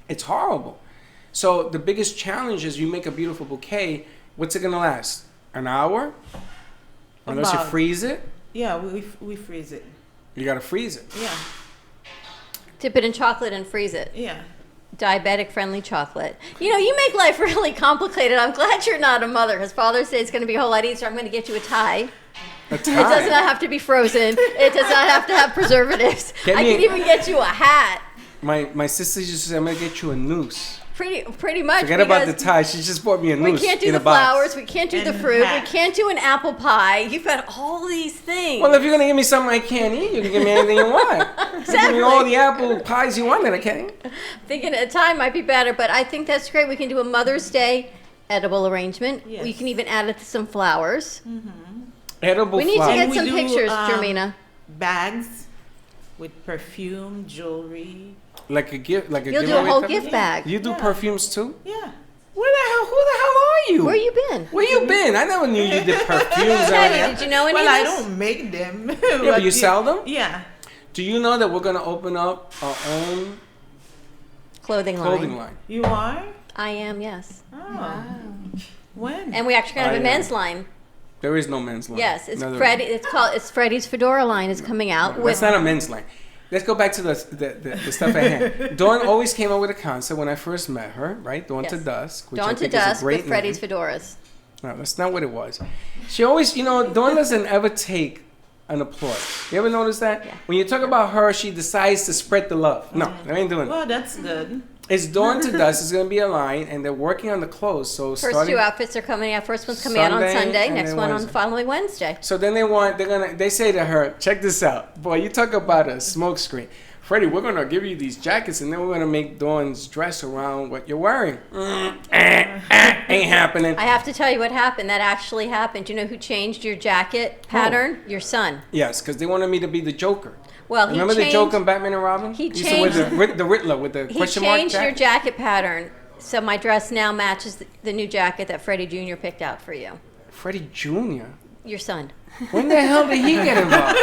It's horrible. So the biggest challenge is you make a beautiful bouquet. What's it going to last? An hour? Unless you freeze it? Yeah, we freeze it. You got to freeze it. Yeah. Dip it in chocolate and freeze it. Yeah. Diabetic friendly chocolate. You know, you make life really complicated. I'm glad you're not a mother because Father's Day is going to be a whole lot easier. I'm going to get you a tie. A tie? It does not have to be frozen. It does not have to have preservatives. I can even get you a hat. My sister just said, I'm going to get you a noose. Pretty much. Forget about the tie. She just bought me a noose. We can't do in the a box. flowers. We can't do the fruit. We can't do an apple pie. You've got all these things. Well, if you're going to give me something I can't eat, you can give me anything you want. Exactly. Give me all the apple pies you want that I can't eat. Thinking a tie might be better, but I think that's great. We can do a Mother's Day edible arrangement. Yes. We can even add it to some flowers. Edible We need to flowers. get some pictures, Jermina. Bags with perfume, jewelry. Like a gift, like a You'll do a giveaway whole type gift of- bag. You do perfumes too? Yeah. Who the hell are you? Where you been? Where you been? I never knew you did perfumes. Teddy, did you know any Well, of I this? don't make them. Yeah, but you sell them? Yeah. Do you know that we're going to open up our own Clothing line? You are? I am, yes. Oh. When? And we actually going to have a I am. men's line. There is no men's line. Yes, it's No, there Freddie. It's Freddie's Fedora line is coming out. isn't. with That's not a men's line. Let's go back to the stuff at hand. Dawn always came up with a concept when I first met her, right? Dawn to Yes. Dusk. Which I Dawn to think is a Dusk great with Freddie's name. Fedoras. No, that's not what it was. She always, Dawn doesn't ever take an applause. You ever notice that? Yeah. When you talk about her, she decides to spread the love. No, I ain't doing that. Well, that's good. It's Dawn to Dusk. It's going to be a line, and they're working on the clothes. So First starting, two outfits are coming out. First one's coming out on Sunday Sunday. and Next then one on Wednesday. the following Wednesday. So then they say to her, check this out. Boy, you talk about a smoke screen. Freddie, we're going to give you these jackets, and then we're going to make Dawn's dress around what you're wearing. Ain't happening. I have to tell you what happened. That actually happened. You know who changed your jacket pattern? Your son. Yes, because they wanted me to be the Joker. Well, Remember the Joker in Batman and Robin? He used changed to wear the Riddler with the question mark He changed your jacket pattern, so my dress now matches the new jacket that Freddie Jr. picked out for you. Freddie Jr.? Your son. When the hell did he get involved?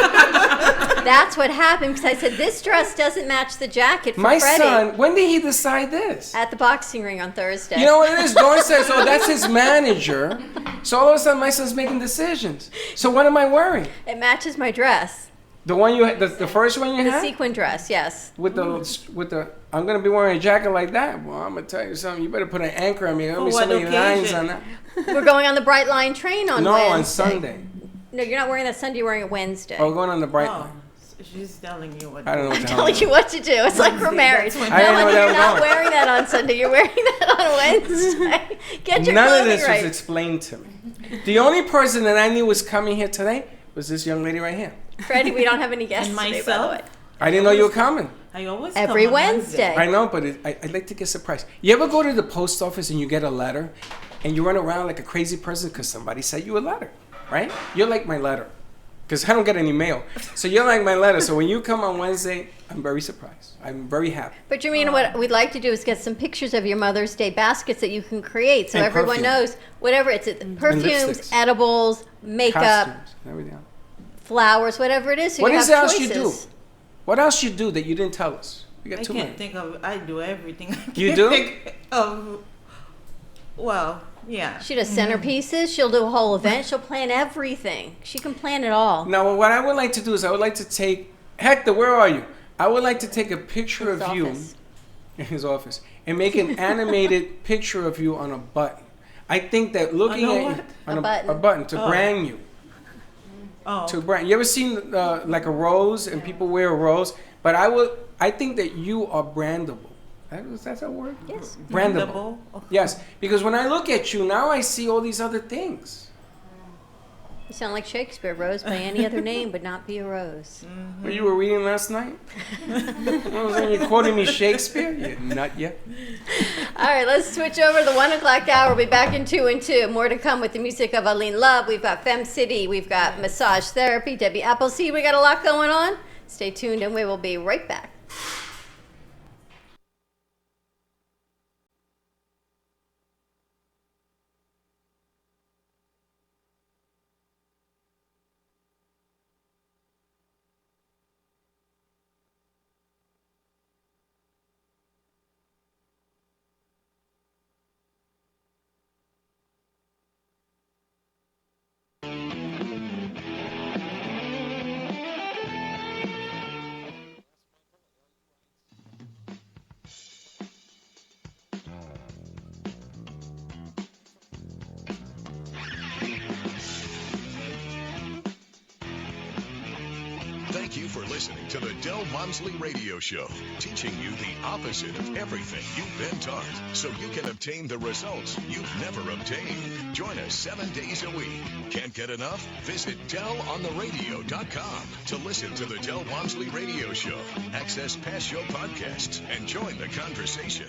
That's what happened, because I said, this dress doesn't match the jacket for My Freddie. son, when did he decide this? At the boxing ring on Thursday. You know what it is? Dawn says, oh, that's his manager. So all of a sudden, my son's making decisions. So what am I wearing? It matches my dress. The one you had, the first one you The had? sequin dress, yes. With the, I'm going to be wearing a jacket like that. Well, I'm going to tell you something. You better put an anchor on me. There'll be so many lines on that. We're going on the Bright Line train on Wednesday. No, on Sunday. No, you're not wearing that Sunday. You're wearing it Wednesday. Oh, we're going on the Bright Line. She's telling you what. I don't know what I'm the hell. telling you what to do. It's like we're married. No, I didn't know you're that was not going. wearing that on Sunday. You're wearing that on Wednesday. Get your None of clothing this right. was explained to me. The only person that I knew was coming here today was this young lady right here. Freddie, we don't have any guests And today, by the way. myself. I didn't know you were coming. I always Every come on Wednesday. I know, but I'd like to get surprised. You ever go to the post office and you get a letter and you run around like a crazy person because somebody sent you a letter, right? You're like my letter because I don't get any mail. So you're like my letter. So when you come on Wednesday, I'm very surprised. I'm very happy. But Jermaine, what we'd like to do is get some pictures of your Mother's Day baskets that you can create, so And everyone perfume. knows whatever it's perfumes, lipsticks. edibles, makeup, Costumes and everything else. flowers, whatever it is. So What you is have else choices. you do? What else you do that you didn't tell us? You got I too can't many. think of. I do everything. I You can't do? think of. Well, yeah. She does centerpieces. She'll do a whole event. She'll plan everything. She can plan it all. Now, what I would like to do is I would like to take Hector. Where are you? I would like to take a picture His of you office. in his office and make an animated picture of you on a button. I think that looking On a at what? you on A a button to Oh. brand you. Oh. To brand. You ever seen like a rose and people wear a rose? But I think that you are brandable. That's a word? Yes. Brandable. Yes, because when I look at you now, I see all these other things. You sound like Shakespeare. Rose by any other name, but not be a rose. What you were reading last night? You quoting me Shakespeare? You nut, yeah. All right, let's switch over to the 1 o'clock hour. We'll be back in 2 and 2. More to come with the music of Aline Love. We've got Femme City. We've got massage therapy. Debbie Appleseed. We got a lot going on. Stay tuned, and we will be right back. Thank you for listening to the Del Walmsley Radio Show, teaching you the opposite of everything you've been taught, so you can obtain the results you've never obtained. Join us 7 days a week. Can't get enough? Visit DelOnTheRadio.com to listen to the Del Walmsley Radio Show, access past show podcasts, and join the conversation.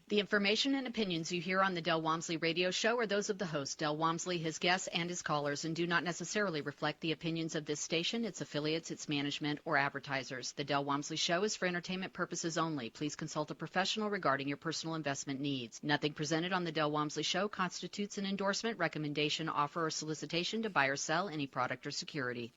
The information and opinions you hear on the Del Walmsley Radio Show are those of the host, Del Walmsley, his guests, and his callers, and do not necessarily reflect the opinions of this station, its affiliates, its management, or advertisers. The Del Walmsley Show is for entertainment purposes only. Please consult a professional regarding your personal investment needs. Nothing presented on the Del Walmsley Show constitutes an endorsement, recommendation, offer, or solicitation to buy or sell any product or security.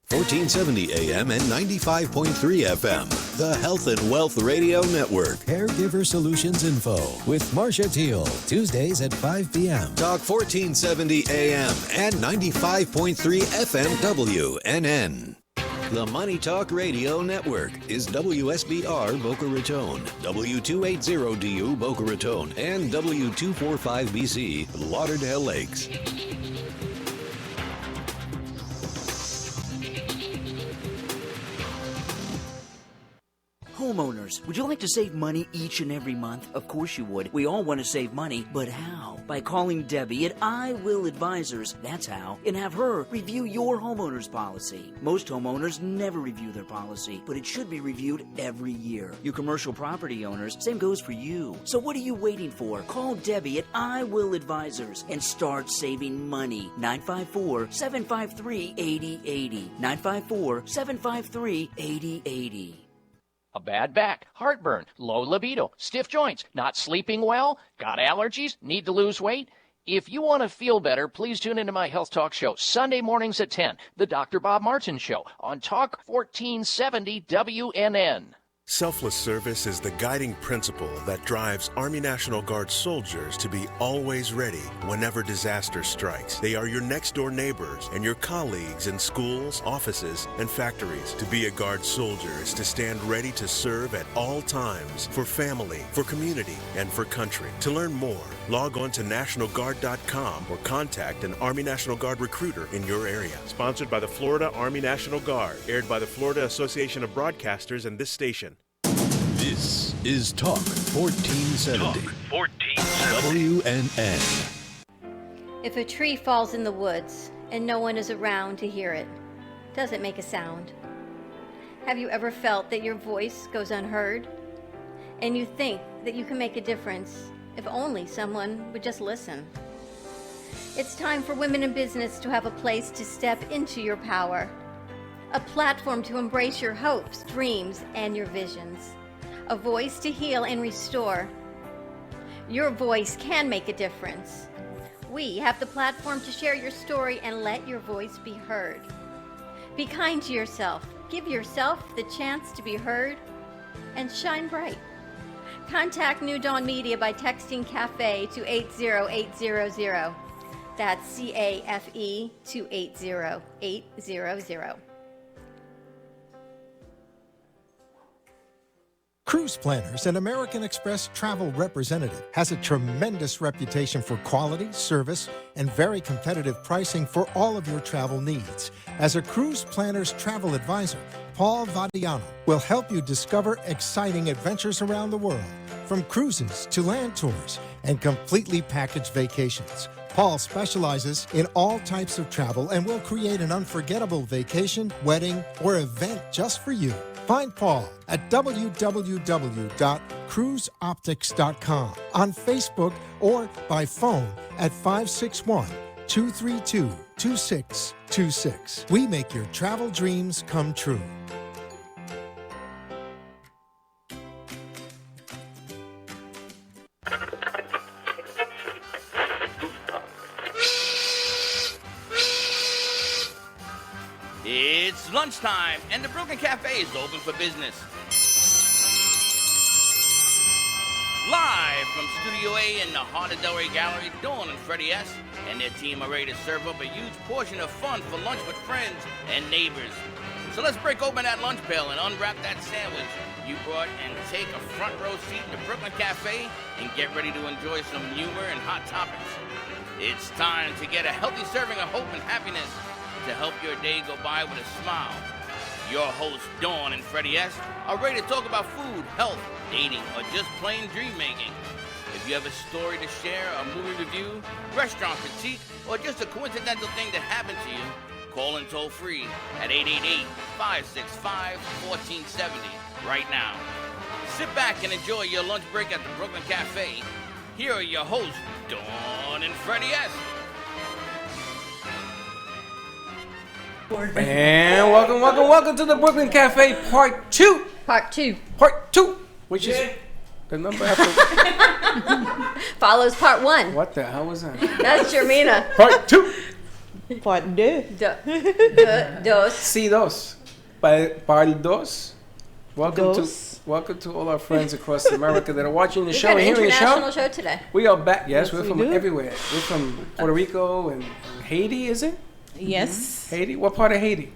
1470 AM and 95.3 FM. The Health and Wealth Radio Network. Caregiver Solutions Info with Marcia Teal. Tuesdays at 5 p.m. Talk 1470 AM and 95.3 FM WNN. The Money Talk Radio Network is WSBR Boca Raton, W280DU Boca Raton, and W245BC Lauderdale Lakes. Homeowners, would you like to save money each and every month? Of course you would. We all want to save money, but how? By calling Debbie at I Will Advisors, that's how, and have her review your homeowner's policy. Most homeowners never review their policy, but it should be reviewed every year. You commercial property owners, same goes for you. So what are you waiting for? Call Debbie at I Will Advisors and start saving money. 954-753-8080. 954-753-8080. A bad back, heartburn, low libido, stiff joints, not sleeping well, got allergies, need to lose weight? If you want to feel better, please tune into my Health Talk show, Sunday mornings at 10, the Dr. Bob Martin Show, on Talk 1470 WNN. Selfless service is the guiding principle that drives Army National Guard soldiers to be always ready whenever disaster strikes. They are your next-door neighbors and your colleagues in schools, offices, and factories. To be a Guard soldier is to stand ready to serve at all times for family, for community, and for country. To learn more, log on to NationalGuard.com or contact an Army National Guard recruiter in your area. Sponsored by the Florida Army National Guard. Aired by the Florida Association of Broadcasters and this station. This is Talk 1470. Talk 1470. WNN. If a tree falls in the woods and no one is around to hear it, does it make a sound? Have you ever felt that your voice goes unheard? And you think that you can make a difference if only someone would just listen? It's time for women in business to have a place to step into your power, a platform to embrace your hopes, dreams, and your visions, a voice to heal and restore. Your voice can make a difference. We have the platform to share your story and let your voice be heard. Be kind to yourself. Give yourself the chance to be heard and shine bright. Contact New Dawn Media by texting CAFE to 80800. That's CAFE to 80800. Cruise Planners, an American Express travel representative, has a tremendous reputation for quality, service, and very competitive pricing for all of your travel needs. As a Cruise Planners travel advisor, Paul Vadiano will help you discover exciting adventures around the world, from cruises to land tours and completely packaged vacations. Paul specializes in all types of travel and will create an unforgettable vacation, wedding, or event just for you. Find Paul at www.cruiseoptics.com, on Facebook, or by phone at 561-232-2626. We make your travel dreams come true. It's lunchtime, and the Brooklyn Cafe is open for business. Live from Studio A in the heart of Delray Gallery, Dawn and Freddie S. and their team are ready to serve up a huge portion of fun for lunch with friends and neighbors. So let's break open that lunch pail and unwrap that sandwich you brought and take a front row seat in the Brooklyn Cafe and get ready to enjoy some humor and hot topics. It's time to get a healthy serving of hope and happiness to help your day go by with a smile. Your hosts, Dawn and Freddie S., are ready to talk about food, health, dating, or just plain dream making. If you have a story to share, a movie review, restaurant critique, or just a coincidental thing that happened to you, call in toll free at 888-565-1470 right now. Sit back and enjoy your lunch break at the Brooklyn Cafe. Here are your hosts, Dawn and Freddie S. And welcome to the Brooklyn Cafe Part 2. Part 2. Which is the number after. Follows Part 1. What the hell was that? That's Jermina. Part 2. Part 2. Dos. Sí, dos. Par dos. Welcome to all our friends across America that are watching the show and hearing the show. International show today. We are back. Yes, we're we from do. everywhere. We're from Puerto Rico and Haiti, is it? Yes. Haiti? What part of Haiti?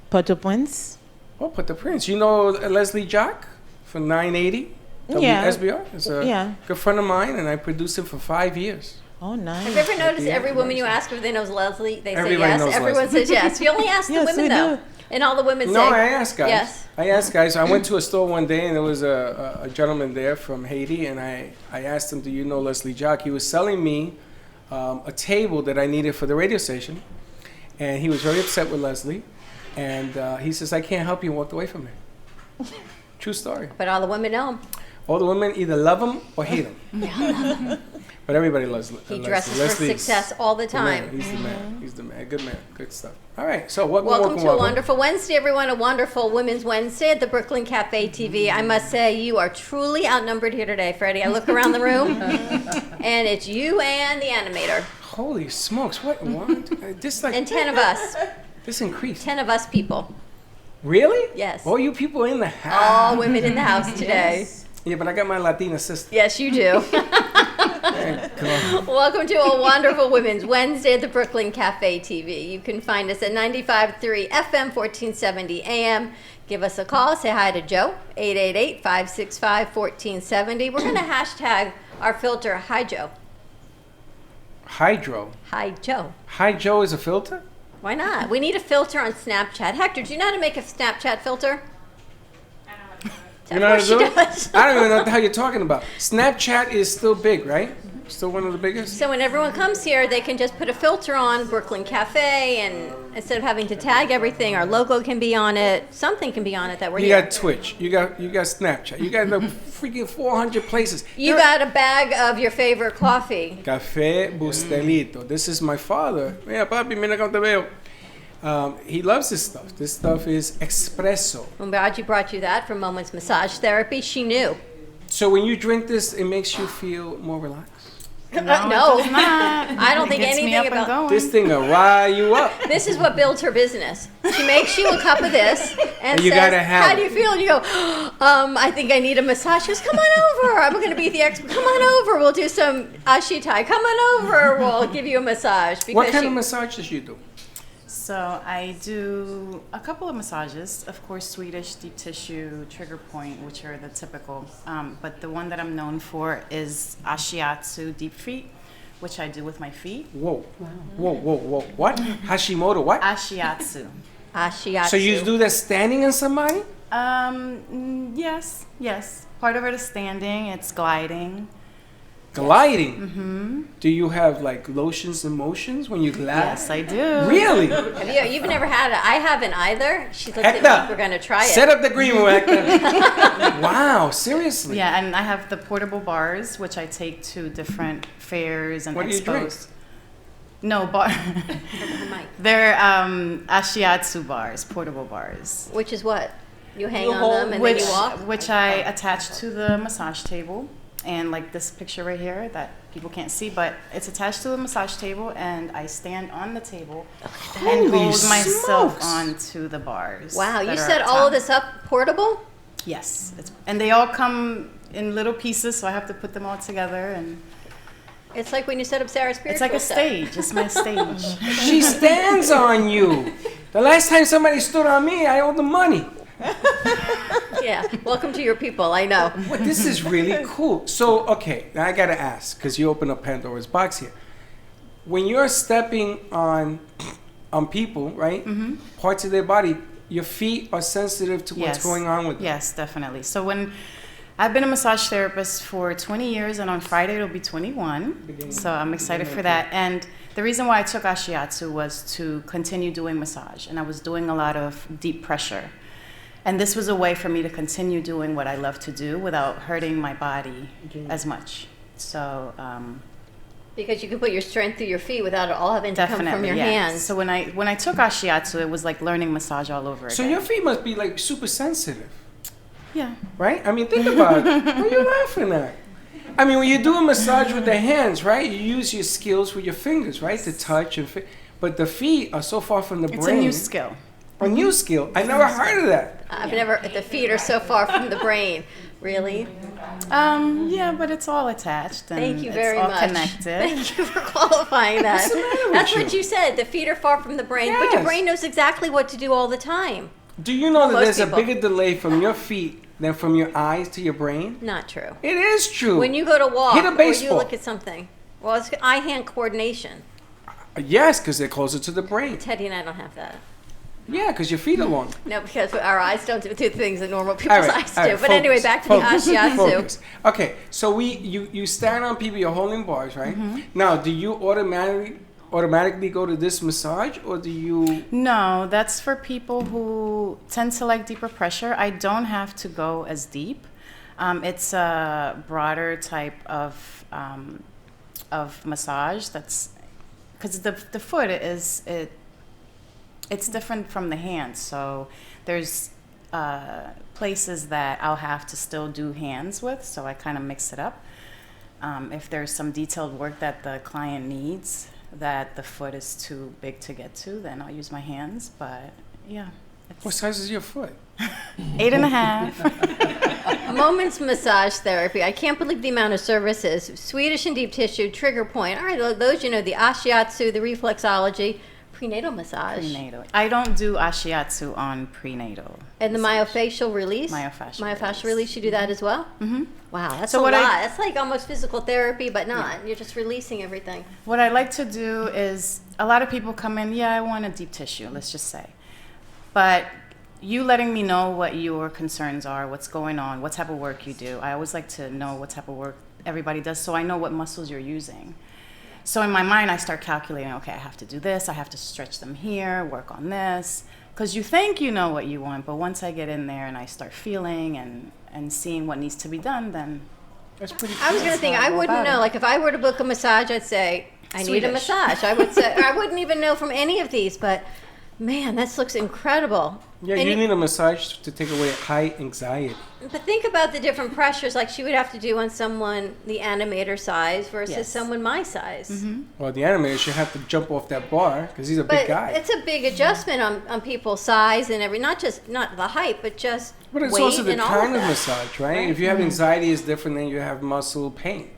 Port-au-Prince. Oh, Port-au-Prince. You know Leslie Jock from 980 Yeah. WSBR? It's a Yeah. good friend of mine, and I produced him for 5 years. Oh, nice. Have you ever noticed every woman you ask if they knows Leslie, they say Everybody yes. knows Everyone Leslie. says yes. You only ask the Yes, women we though, do. and all the women No, say I asked guys. yes. I asked guys. I went to a store one day, and there was a gentleman there from Haiti, and I asked him, "Do you know Leslie Jock?" He was selling me a table that I needed for the radio station, and he was very upset with Leslie, and he says, "I can't help you," and walked away from me. True story. But all the women know him. All the women either love him or hate him. But everybody loves He Leslie. dresses for Leslie's success all the time. man. He's the man. He's the man. Good man. Good stuff. All right. So Welcome to a wonderful Wednesday, everyone. A wonderful Women's Wednesday at the Brooklyn Cafe TV. I must say, you are truly outnumbered here today, Freddie. I look around the room, and it's you and the animator. Holy smokes! What? This like And 10 of us. This increased. 10 of us people. Really? Yes. All you people in the house. All women in the house today. Yeah, but I got my Latina sister. Yes, you do. Thank God. Welcome to a wonderful Women's Wednesday at the Brooklyn Cafe TV. You can find us at 95.3 FM, 1470 AM. Give us a call. Say hi to Joe, 888-565-1470. We're going to hashtag our filter Hi Joe. Hydro. Hi Joe. Hi Joe is a filter? Why not? We need a filter on Snapchat. Hector, do you know how to make a Snapchat filter? You know how to Of do course it? she does. I don't even know what the hell you're talking about. Snapchat is still big, right? Still one of the biggest? So when everyone comes here, they can just put a filter on Brooklyn Cafe, and instead of having to tag everything, our logo can be on it. Something can be on it that we're You here. got Twitch. You got Snapchat. You got the freaking 400 places. You got a bag of your favorite coffee. Café Bustelito. This is my father. Mira, papi, mira cómo te veo. He loves this stuff. This stuff is espresso. Umbaji brought you that from Moments Massage Therapy. She knew. So when you drink this, it makes you feel more relaxed. No, it does not. I don't It think gets me anything up and about going. This thing will rile you up. This is what builds her business. She makes you a cup of this and And you says, gotta have "How do you feel?" And you go, "I think I need a massage." She goes, "Come on over. I'm going to be the expert. Come on over. We'll do some ashitai. Come on over. We'll give you a massage." What kind of massages you do? So I do a couple of massages, of course, Swedish, deep tissue, trigger point, which are the typical. But the one that I'm known for is Ashiatsu deep feet, which I do with my feet. Whoa. Whoa. What? Hashimoto what? Ashiatsu. Ashiatsu. So you do that standing on somebody? Yes. Part of it is standing, it's gliding. Gliding? Mm-hmm. Do you have like lotions and motions when you glide? Yes, I do. Really? You've never had it. I haven't either. She looked at Hector, me. We're going to try it. set up the green room, Hector. Wow, seriously? Yeah, and I have the portable bars, which I take to different fairs and What do you drink? expos. No, bar. They're Ashiatsu bars, portable bars. Which is what? You hang You on hold- them and which, then you walk? Which I attach to the massage table. And like this picture right here that people can't see, but it's attached to the massage table, and I stand on the table and Holy hold myself smokes. onto the bars. Wow, you that are set up all top. of this up portable? Yes, and they all come in little pieces, so I have to put them all together, and it's like when you set up Sarah's spiritual it's like a stuff. stage. It's my stage. She stands on you. The last time somebody stood on me, I owed them money. Yeah, welcome to your people, I know. Well, this is really cool. So, okay, now I gotta ask, because you open up Pandora's box here. When you're stepping on people, right? Mm-hmm. Parts of their body, your feet are sensitive to what's Yes. going on with them. Yes, definitely. So when I've been a massage therapist for 20 years, and on Friday it'll be 21. So I'm excited for that. And the reason why I took Ashiatsu was to continue doing massage, and I was doing a lot of deep pressure. And this was a way for me to continue doing what I love to do without hurting my body as much. So Because you can put your strength through your feet without it all having to definitely, come from your yeah. hands. So when I took Ashiatsu, it was like learning massage all over So again. your feet must be like super sensitive. Yeah. Right? I mean, think about it. What are you laughing at? I mean, when you do a massage with the hands, right? You use your skills with your fingers, right? To touch and but the feet are so far from the brain. It's a new skill. A new skill. I never heard of that. I've never. The feet are so far from the brain. Really? Yeah, but it's all attached. And Thank you very it's all much. Connected. Thank you for qualifying that. What's the matter with That's you? what you said. The feet are far from the brain, but Yes. your brain knows exactly what to do all the time. Do you know Well, that most there's people. a bigger delay from your feet than from your eyes to your brain? Not true. It is true. When you go to walk Hit a or you baseball. look at something, well, it's eye-hand coordination. Yes, because they're closer to the brain. Teddy and I don't have that. Yeah, because your feet are long. No, because our eyes don't do things that normal people's eyes do. all right, But anyway, back to the ashiatsu. Focus. Okay, so you stand on people, you're holding bars, right? Mm-hmm. Now, do you automatically go to this massage, or do you? No, that's for people who tend to like deeper pressure. I don't have to go as deep. It's a broader type of massage. That's because the foot it's different from the hands. So there's places that I'll have to still do hands with. So I kind of mix it up. If there's some detailed work that the client needs, that the foot is too big to get to, then I'll use my hands. But yeah. What size is your foot? 8.5. Moments massage therapy. I can't believe the amount of services. Swedish and deep tissue, trigger point. All right, those you know, the ashiatsu, the reflexology, prenatal massage. Prenatal. I don't do ashiatsu on prenatal. And the myofascial release? Myofascial release, you do that as well? Mm-hmm. Wow, that's So a lot. what I- That's like almost physical therapy, but not. You're just releasing everything. What I like to do is, a lot of people come in, yeah, I want a deep tissue, let's just say. But you letting me know what your concerns are, what's going on, what type of work you do. I always like to know what type of work everybody does so I know what muscles you're using. So in my mind, I start calculating, okay, I have to do this, I have to stretch them here, work on this. Because you think you know what you want, but once I get in there and I start feeling and seeing what needs to be done, then that's pretty I was going to think, I wouldn't know. Like, if I were to book a massage, I'd say, I need a Swedish. massage. I would say, I wouldn't even know from any of these, but man, this looks incredible. Yeah, And you need a massage to take away high anxiety. But think about the different pressures, like she would have to do on someone the animator size versus Yes. someone my size. Well, the animator should have to jump off that bar because he's a But big guy. it's a big adjustment on people's size and not the height, but just But it's weight also the and all kind of that. massage, right? Right. If you have anxiety, it's different than you have muscle pain.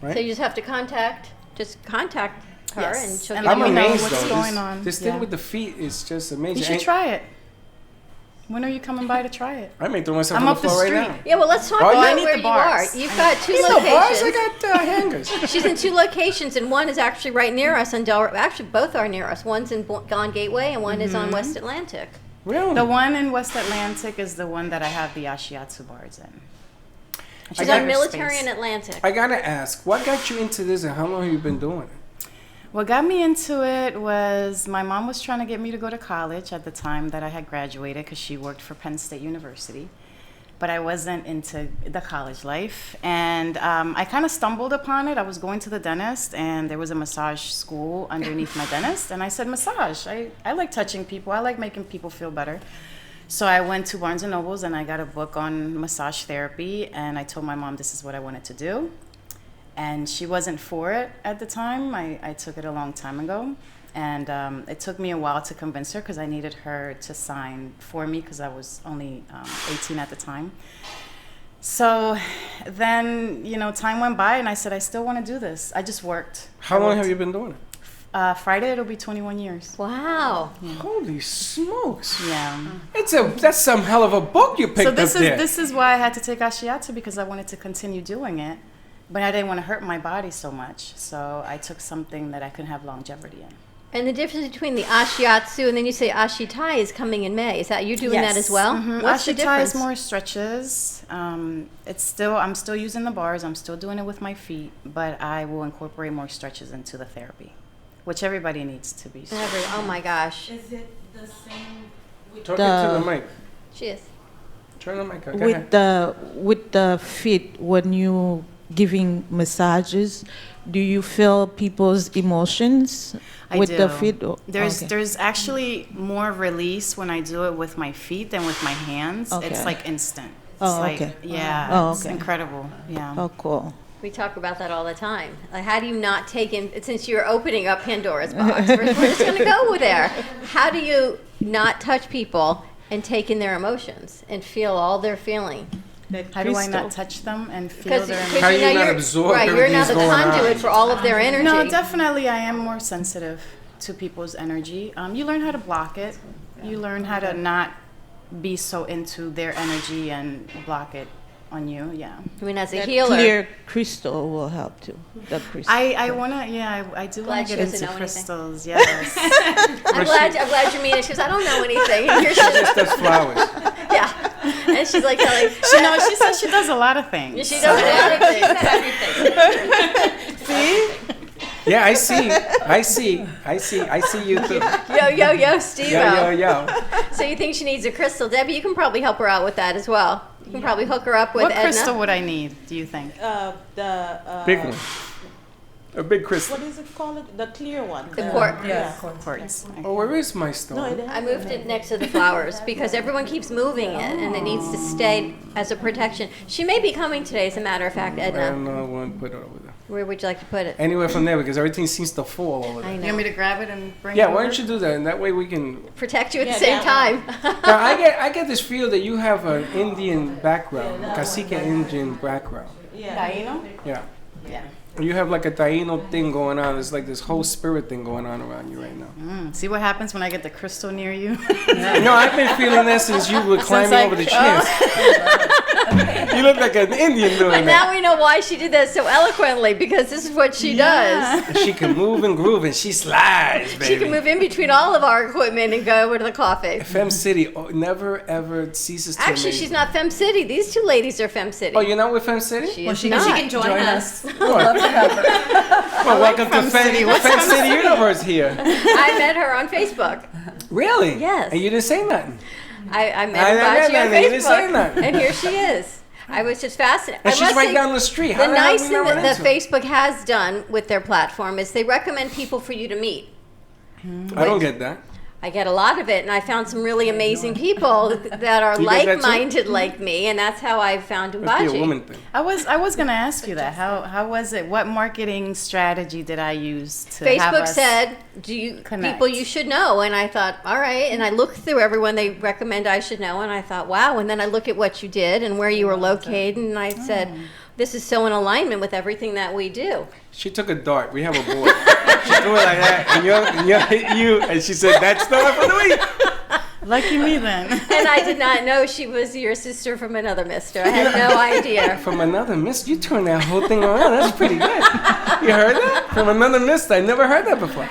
Right? So you just have to contact her Yes. and she'll And give I'm you amazed what's though. going This, on. this thing Yeah. with the feet is just amazing. you should And try it. When are you coming by to try it? I may throw myself I'm on up the the floor street. right now. Yeah, well, let's talk Oh, about yeah? I need where the you bars. are. You've I got need- two These no locations. bars, I got hangers. She's in two locations, and one is actually right near us on actually, both are near us. One's in Gone Gateway, and one is on West Atlantic. Really? The one in West Atlantic is the one that I have the ashiatsu bars in. She's got on your Military space. and Atlantic. I gotta ask, what got you into this and how long have you been doing it? What got me into it was my mom was trying to get me to go to college at the time that I had graduated because she worked for Penn State University. But I wasn't into the college life. And I kind of stumbled upon it. I was going to the dentist, and there was a massage school underneath my dentist. And I said, massage. I like touching people. I like making people feel better. So I went to Barnes & Noble's, and I got a book on massage therapy. And I told my mom this is what I wanted to do. And she wasn't for it at the time. I took it a long time ago. And it took me a while to convince her because I needed her to sign for me because I was only 18 at the time. So then, time went by and I said, I still want to do this. I just worked. How long have you been doing it? Friday, it'll be 21 years. Wow. Holy smokes. Yeah. That's some hell of a book you picked So this up there. this is why I had to take ashiatsu because I wanted to continue doing it. But I didn't want to hurt my body so much. So I took something that I could have longevity in. And the difference between the ashiatsu and then you say ashitai is coming in May. Is that you doing that as well? What's the Ashitai difference? is more stretches. I'm still using the bars. I'm still doing it with my feet, but I will incorporate more stretches into the therapy, which everybody needs to be. Oh my gosh. Is it the same with Talk into the mic. She is. Turn the mic on. Go ahead. With the feet, when you giving massages, do you feel people's emotions with the feet? There's actually more release when I do it with my feet than with my hands. Okay. It's like instant. Oh, It's okay. Yeah. Oh, It's okay. incredible. Yeah. Oh, cool. We talk about that all the time. Like, how do you not take in, since you're opening up Pandora's box, we're just going to go there. How do you not touch people and take in their emotions and feel all they're feeling? How do I not touch them and feel Because their How do you not absorb right, you're now the everything's going conduit on? for all of their energy. No, definitely I am more sensitive to people's energy. You learn how to block it. You learn how to not be so into their energy and block it on you. Yeah. I mean, as a That healer. clear crystal will help too. The crystal. I wanna, yeah, I do Glad want she to get doesn't into know anything. crystals. Yes. I'm glad you mean it. She goes, I don't know anything. And here She just does flowers. Yeah. And she's like telling. She says she does a lot of things. Yeah, she does everything. See? Yeah, I see you too. Yo, Steve. Yo. So you think she needs a crystal, Debbie? You can probably help her out with that as well. You can probably hook her up with What Edna. crystal would I need, do you think? Big one. A big crystal. What is it called? The clear one. The quartz. Yeah. Quartz. Oh, where is my stone? I moved it next to the flowers because everyone keeps moving it, and it needs to stay as a protection. She may be coming today, as a matter of fact, I Edna. don't know. I want to put it over there. Where would you like to put it? Anywhere from there because everything seems to fall over there. I know. You want me to grab it and bring it Yeah, over? why don't you do that? And that way we can. Protect you at the same time. Now, I get this feel that you have an Indian background, Cacique Indian background. Taino? Yeah. Yeah. You have like a Taino thing going on. It's like this whole spirit thing going on around you right now. See what happens when I get the crystal near you? No, I've been feeling that since you were climbing over the chairs. You look like an Indian doing But that. now we know why she did that so eloquently, because this is what she does. And she can move and groove and she slides, baby. She can move in between all of our equipment and go over to the coffee. Fem City never ever ceases to Actually, amaze she's me. not Fem City. These two ladies are Fem City. Oh, you're not with Fem City? She is not. She can join us. Well, welcome to Fem City Universe here. I met her on Facebook. Really? Yes. And you didn't say nothing. I met her about you on you didn't say Facebook, nothing. and here she is. I was just fascinated. And I she's must right say, down the street. How The the hell nice we thing not run that into her? Facebook has done with their platform is they recommend people for you to meet. I don't get that. I get a lot of it, and I found some really amazing people that are You get that too? like-minded like me, and that's how I found Must be a Umbaji. woman thing. I was gonna ask you that. How was it? What marketing strategy did I use to have Facebook us said, "Do you connect? people you should know?" And I thought, all right. And I looked through everyone they recommend I should know, and I thought, wow. And then I look at what you did and where you were located, and I said, this is so in alignment with everything that we do. She took a dart. We have a board. She threw it like that, and you hit you, and she said, "That's the one for the week." Lucky me then. And I did not know she was your sister from another mister. I had no idea. From another mist, you turned that whole thing around. That's pretty good. You heard that? From another mist, I never heard that before.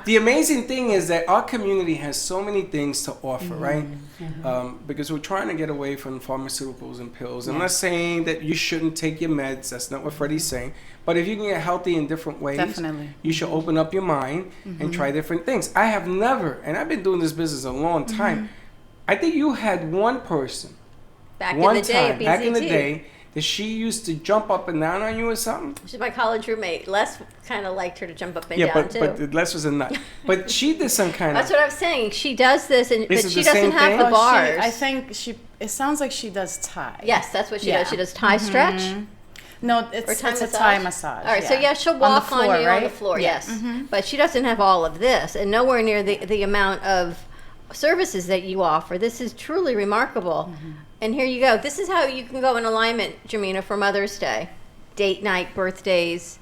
The amazing thing is that our community has so many things to offer, right? Because we're trying to get away from pharmaceuticals and pills. I'm not saying that you shouldn't take your meds. That's not what Freddie's saying. But if you can get healthy in different ways, Definitely. you should open up your mind and try different things. I have never, and I've been doing this business a long time. I think you had one person, Back one in the day at time, back in the BZT. day, that she used to jump up and down on you or something. She's my college roommate. Les kind of liked her to jump up and Yeah, down too. but Les was a nut. But she did some kind That's of. what I was saying. She does this, and Is but it she the same doesn't have thing? the Oh, bars. I think it sounds like she does Thai. Yes, that's what she Yeah. does. She does Thai stretch. No, it's a Thai massage. All right, so yeah, she'll walk on, floor, you right? on the floor, Yeah. yes. But she doesn't have all of this, and nowhere near the amount of services that you offer. This is truly remarkable. And here you go. This is how you can go in alignment, Jamina, for Mother's Day, date night, birthdays,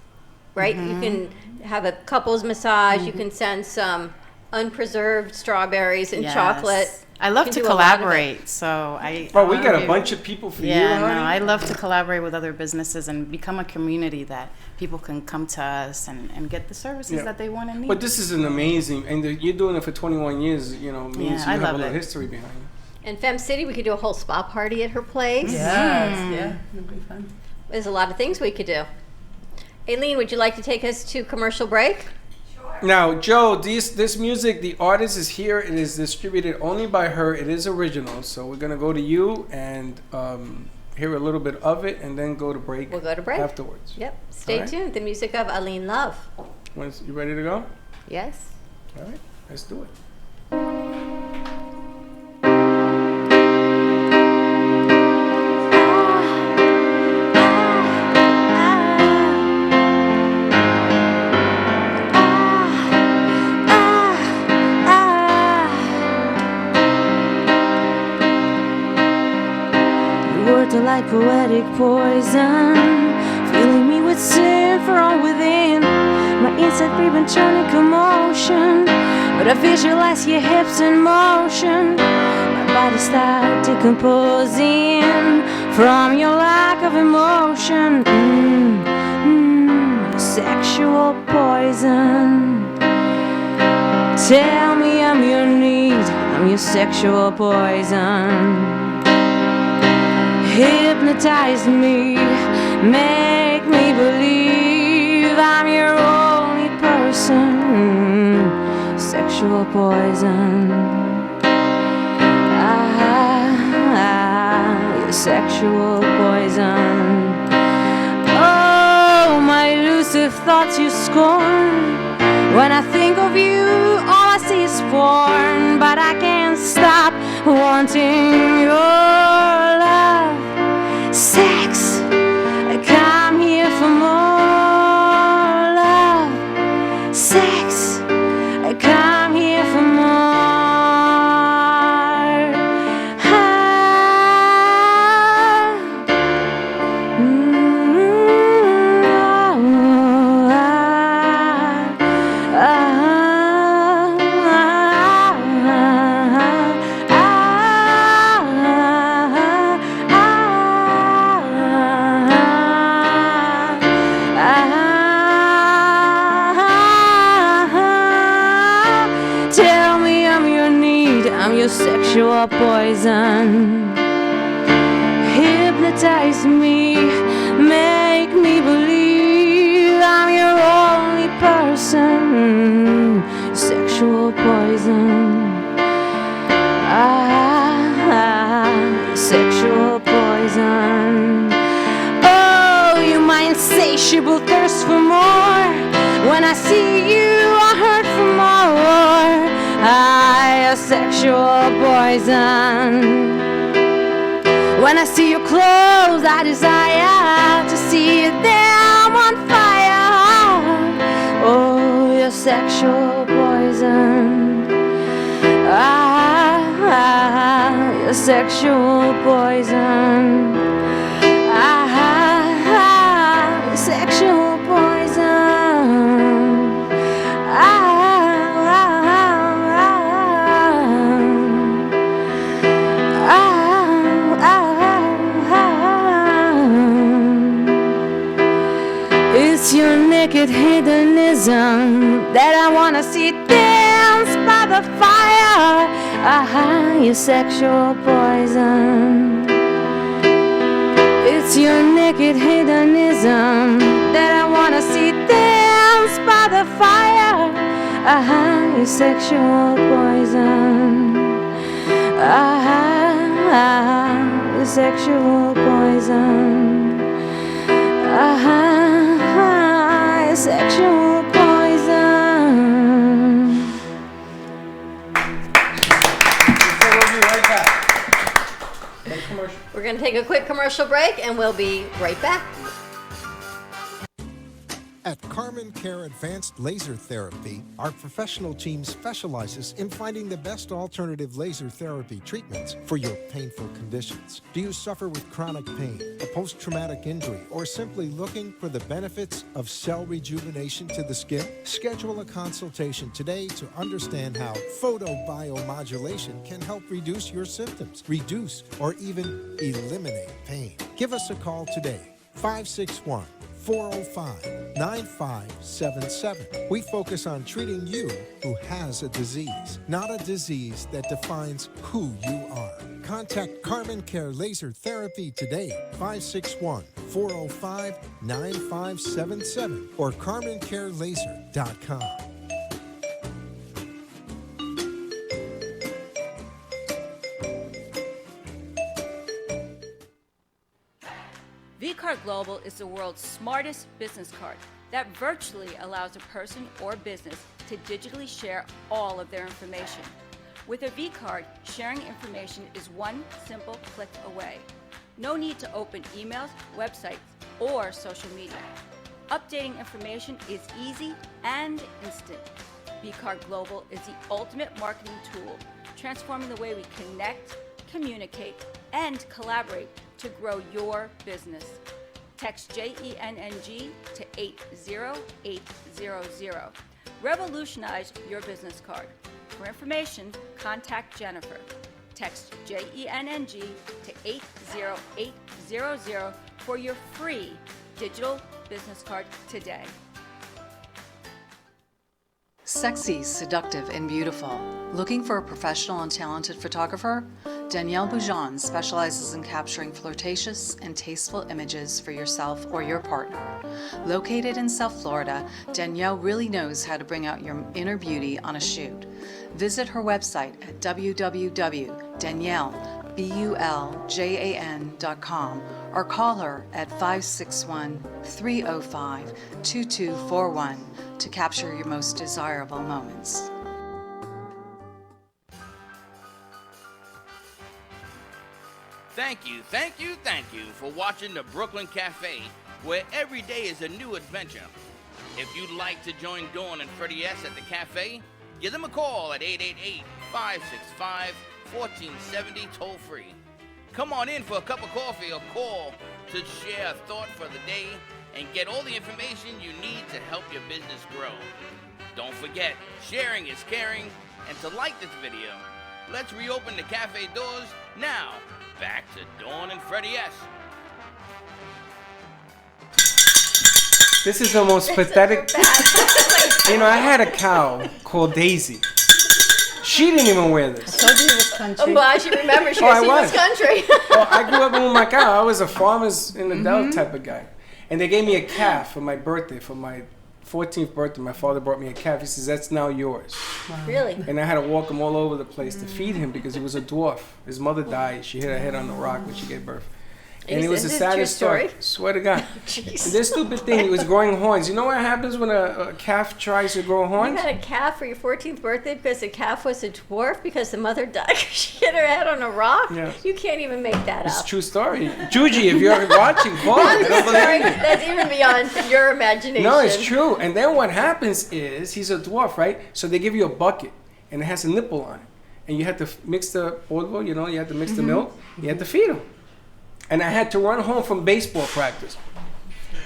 right? You can have a couples massage. You can send some unpreserved strawberries and Yes. chocolate. I love You to can do a lot of it. collaborate, so I. Oh, we I got a do- bunch of people for you, Yeah, honey. no, I love to collaborate with other businesses and become a community that people can come to us and get the services Yeah. that they want and need. But this is an amazing, and you're doing it for 21 years. You know, means Yeah, I you have love a lot of it. history behind you. In Fem City, we could do a whole spa party at her place. Yeah, it'll be fun. There's a lot of things we could do. Aileen, would you like to take us to commercial break? Now, Joe, this music, the artist is here. It is distributed only by her. It is original. So we're gonna go to you and hear a little bit of it, and then go to break. We'll go to break afterwards. Yep. Stay All right. tuned. The music of Aileen Love. You ready to go? Yes. All right, let's do it. words are like poetic poison, filling me with sin from within. My inside creeping turning commotion, but I visualize your hips in motion. My body starts decomposing from your lack of emotion. Sexual poison. Tell me I'm your need, I'm your sexual poison. Hypnotize me, make me believe I'm your only person. Sexual poison. Your sexual poison. Oh, my elusive thoughts you scorn. When I think of you, all I see is porn. But I can't stop wanting your love. Sex, come here for more love. Sex, come here for more. Tell me I'm your need, I'm your sexual poison. Hypnotize me, make me believe I'm your only person. Sexual poison. Sexual poison. Oh, you my insatiable thirst for more. When I see you, I hurt for more. Your sexual poison. When I see your clothes, I desire to see them on fire. Oh, your sexual poison. Your sexual poison. Your sexual poison. It's your naked hedonism that I wanna see dance by the fire. Your sexual poison. It's your naked hedonism that I wanna see dance by the fire. Your sexual poison. Your sexual poison. Your sexual poison. We're going to take a quick commercial break and we'll be right back. At Carmen Care Advanced Laser Therapy, our professional team specializes in finding the best alternative laser therapy treatments for your painful conditions. Do you suffer with chronic pain, a post-traumatic injury, or simply looking for the benefits of cell rejuvenation to the skin? Schedule a consultation today to understand how photobiomodulation can help reduce your symptoms, reduce or even eliminate pain. Give us a call today, 561-405-9577. We focus on treating you who has a disease, not a disease that defines who you are. Contact Carmen Care Laser Therapy today, 561-405-9577 or CarmenCareLaser.com. vCard Global is the world's smartest business card that virtually allows a person or business to digitally share all of their information. With a vCard, sharing information is one simple click away. No need to open emails, websites, or social media. Updating information is easy and instant. vCard Global is the ultimate marketing tool, transforming the way we connect, communicate, and collaborate to grow your business. Text JENNG to 80800. Revolutionize your business card. For information, contact Jennifer. Text JENNG to 80800 for your free digital business card today. Sexy, seductive, and beautiful. Looking for a professional and talented photographer? Danielle Boujon specializes in capturing flirtatious and tasteful images for yourself or your partner. Located in South Florida, Danielle really knows how to bring out your inner beauty on a shoot. Visit her website at www.daniellebuljan.com or call her at 561-305-2241 to capture your most desirable moments. Thank you for watching the Brooklyn Cafe, where every day is a new adventure. If you'd like to join Dawn and Freddie S. at the cafe, give them a call at 888-565-1470 toll free. Come on in for a cup of coffee or call to share a thought for the day and get all the information you need to help your business grow. Don't forget, sharing is caring, and to like this video. Let's reopen the cafe doors now. Back to Dawn and Freddie S. This is the most pathetic. You know, I had a cow called Daisy. She didn't even wear this. I told you it was country. I'm glad she remembers she was country. Well, I grew up with my cow. I was a farmer's in the Dell type of guy. And they gave me a calf for my birthday, for my 14th birthday. My father brought me a calf. He says, that's now yours. Wow. Really? And I had to walk him all over the place to feed him because he was a dwarf. His mother died. She hit her head on the rock when she gave birth. And it was the saddest story. Swear to God. This stupid thing, it was growing horns. You know what happens when a calf tries to grow horns? You had a calf for your 14th birthday because the calf was a dwarf because the mother died. She hit her head on a rock? Yes. You can't even make that It's up. a true story. Juji, if you're watching, call me. Don't believe me. That's even beyond your imagination. No, it's true. And then what happens is, he's a dwarf, right? So they give you a bucket, and it has a nipple on it. And you have to mix the polvo, you know, you have to mix the milk. You have to feed him. And I had to run home from baseball practice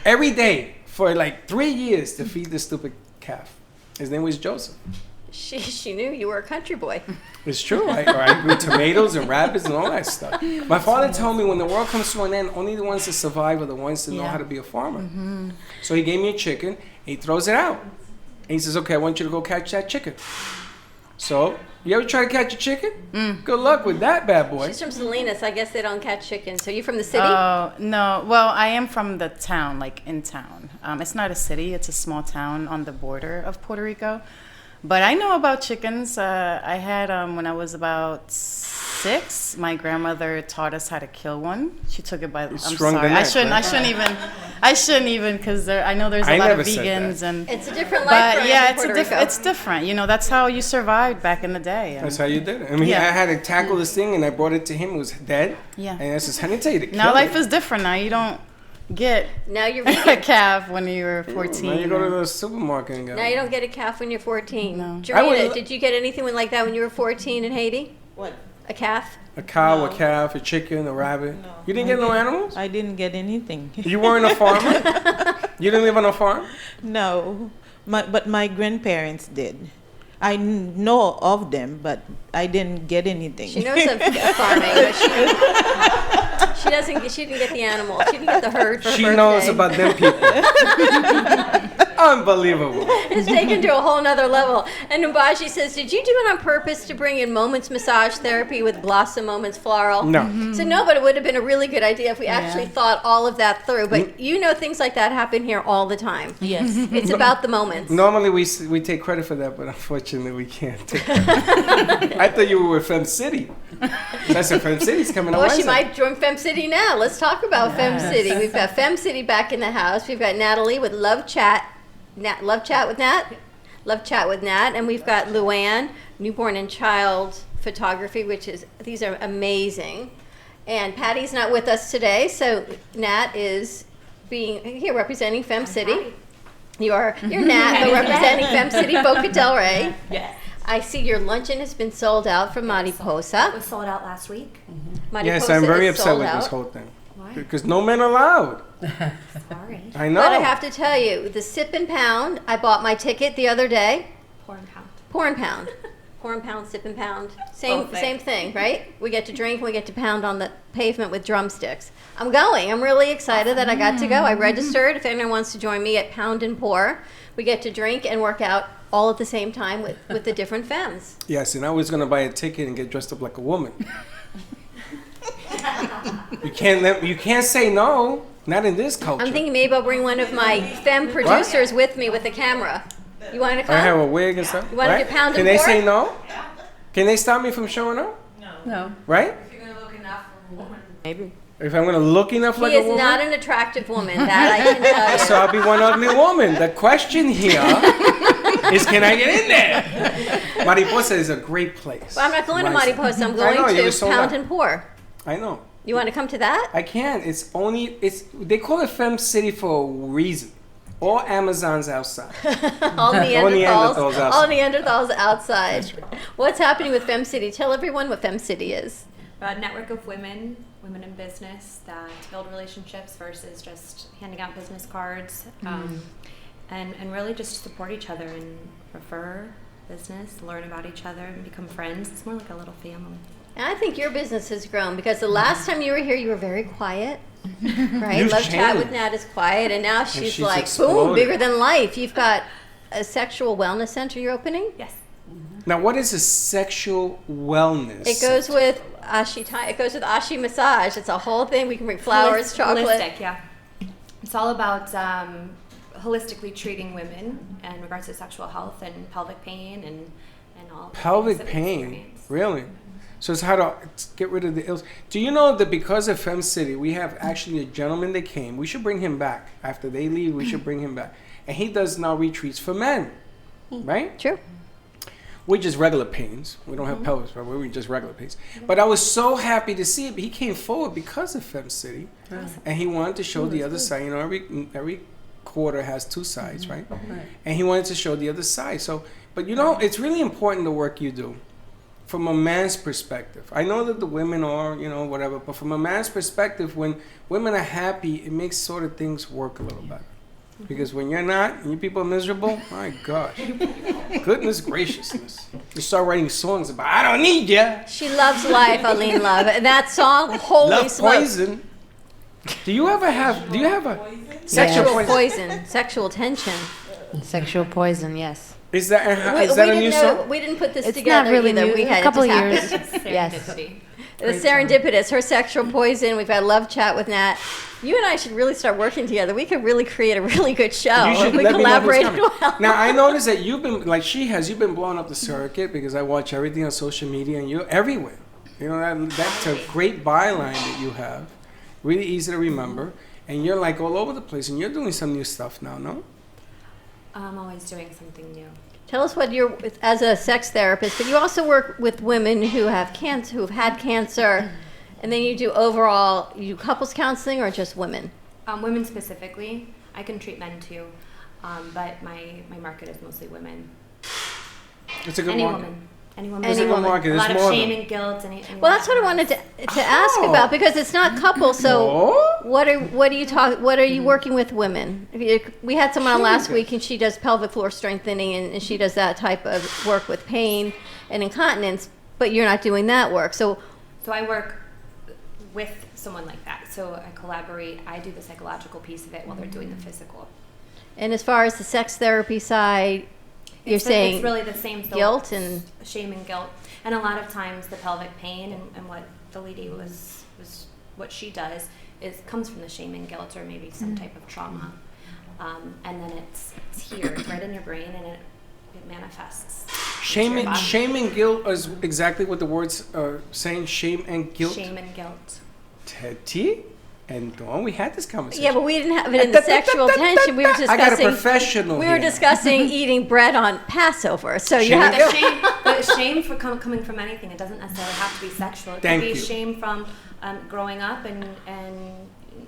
every day for like 3 years to feed this stupid calf. His name was Joseph. She knew you were a country boy. It's true. I grew tomatoes and rabbits and all that stuff. My father told me when the world comes to an end, only the ones that survive are the ones that know how to be a farmer. Mm-hmm. So he gave me a chicken, and he throws it out. And he says, okay, I want you to go catch that chicken. So, you ever try to catch a chicken? Good luck with that bad boy. She's from Salinas. I guess they don't catch chickens. So you from the city? Oh, no. Well, I am from the town, like in town. It's not a city. It's a small town on the border of Puerto Rico. But I know about chickens. I had, when I was about 6, my grandmother taught us how to kill one. She took it by, I'm sorry. I shouldn't even, because I know there's a lot of vegans. And it's a different life. But yeah, it's different. You know, that's how you survived back in the day. That's how you did it. I mean, I had to tackle this thing, and I brought it to him. It was dead. Yeah. And I says, honey, tell you to kill Now life it. is different. Now you don't get a calf when you were 14. Now you go to the supermarket and get Now you don't get a calf when you're 14. No. I would- Jarita, did you get anything like that when you were 14 in Haiti? What? A calf? A cow, a calf, a chicken, a rabbit. No. You didn't get no animals? I didn't get anything. You weren't a farmer? You didn't live on a farm? No, but my grandparents did. I know of them, but I didn't get anything. She knows of farming, but she doesn't. She didn't get the animal. She didn't get the herd for her birthday. She knows about them people. Unbelievable. It's taken to a whole nother level. And Mbaji says, did you do it on purpose to bring in Moments Massage Therapy with Blossom Moments Floral? No. So no, but it would have been a really good idea if we actually thought all of that through. But you know things like that happen here all the time. Yes. It's about the moments. Normally we take credit for that, but unfortunately we can't take credit. I thought you were with Fem City. That's what Fem City's coming on Well, Wednesday. she might join Fem City now. Let's talk about Fem City. We've got Fem City back in the house. We've got Natalie with Love Chat. Love Chat with Nat, and we've got Luann, Newborn and Child Photography, these are amazing. And Patty's not with us today, so Nat is being here representing Fem City. You're Nat, but representing Fem City, Boca Del Rey. Yes. I see your luncheon has been sold out from Mariposa. It was sold out last week. Yes, I'm very is upset sold with out. this whole thing. Why? Because no men allowed. Sorry. I know. But I have to tell you, the Sip and Pound, I bought my ticket the other day. Pour and pound. Pour and pound. Pour and pound, sip and pound. Same Both things. same thing, right? We get to drink, we get to pound on the pavement with drumsticks. I'm going. I'm really excited that I got to go. I registered. If anyone wants to join me at Pound and Pour, we get to drink and work out all at the same time with the different femmes. Yes, and I was going to buy a ticket and get dressed up like a woman. You can't say no. Not in this culture. I'm thinking maybe I'll bring one of my femme producers with me with the camera. You want to come? I have a wig and stuff. You want to right? do Pound Can and they Pour? say no? Can they stop me from showing up? No. Right? Maybe. If I'm going to look enough like He a is woman? not an attractive woman, that I can tell you. So I'll be one ugly woman. The question here is, can I get in there? Mariposa is a great place. Well, I'm not going to Nice. Mariposa. I'm I going know, you were to sold Pound out. and Pour. I know. You want to come to that? I can't. They call it Femme City for a reason. All Amazons outside. All Neanderthals. outside. All Neanderthals outside. What's happening with Femme City? Tell everyone what Femme City is. A network of women in business that build relationships versus just handing out business cards, and really just support each other and refer business, learn about each other, and become friends. It's more like a little family. And I think your business has grown because the last time you were here, you were very quiet. Right? You've Love Chat with changed. Nat is quiet, and now she's like, exploded. boom, bigger than life. You've got a sexual wellness center you're opening? Yes. Now, what is a sexual wellness? It goes with Ashi. It goes with Ashi massage. It's a whole thing. We can bring flowers, chocolate. Holistic, yeah. It's all about holistically treating women in regards to sexual health and pelvic pain and all. the Pelvic things that we pain? experience. Really? So it's how to get rid of the ills. Do you know that because of Femme City, we have actually a gentleman that came. We should bring him back. After they leave, we should bring him back. And he does now retreats for men. Right? True. We're just regular pains. We don't have pelvis, but we're just regular pains. But I was so happy to see it. He came forward because of Femme City. And he wanted to show the other side. You know, every quarter has two sides, right? And he wanted to show the other side. So, but you know, it's really important the work you do. From a man's perspective, I know that the women are, you know, whatever, but from a man's perspective, when women are happy, it makes sort of things work a little better. Because when you're not, and you people are miserable, my gosh, goodness graciousness. You start writing songs about, I don't need ya. She loves life, Aline Love. And that song, holy Love smokes. poison. Do you have a Sexual poison, sexual tension. Sexual poison, yes. Is that We a didn't new know- song? We didn't put this It's together not really either. new. We had A couple it just years. happened. Yes. The serendipitous, her sexual poison. We've had Love Chat with Nat. You and I should really start working together. We could really create a really good show. You should if we let me know who's collaborated coming. well. Now I noticed that you've been like you've been blowing up the circuit because I watch everything on social media and you're everywhere. You know that's a great byline that you have, really easy to remember, and you're like all over the place and you're doing some new stuff now, no? I'm always doing something new. Tell us what you're as a sex therapist, but you also work with women who have cancer, who've had cancer, and then you do overall. You do couples counseling or just women? Women specifically. I can treat men too, but my market is mostly women. It's a good Any market. woman. Any woman. It's a good market. A There's lot more of of shame them. and guilt. Well, that's what I wanted to ask about because it's not couples. So what are you working with women? We had someone on last week and she does pelvic floor strengthening and she does that type of work with pain and incontinence, but you're not doing that work. So I work with someone like that. So I collaborate. I do the psychological piece of it while they're doing the physical. and as far as the sex therapy side, you're saying it's really the same guilt and shame and guilt, and a lot of times the pelvic pain and what the lady was what she does is comes from the shame and guilt or maybe some type of trauma, and then it's here, it's right in your brain, and it manifests. Shame and guilt is exactly what the words are saying. Shame and guilt. Shame and guilt. Teddy and Dawn, we had this conversation. yeah, but we didn't have it in the sexual tension. We were discussing. I got a professional. We were discussing eating bread on Passover. So you have But shame for coming from anything. It doesn't necessarily have to be sexual. It Thank could be you. shame from growing up and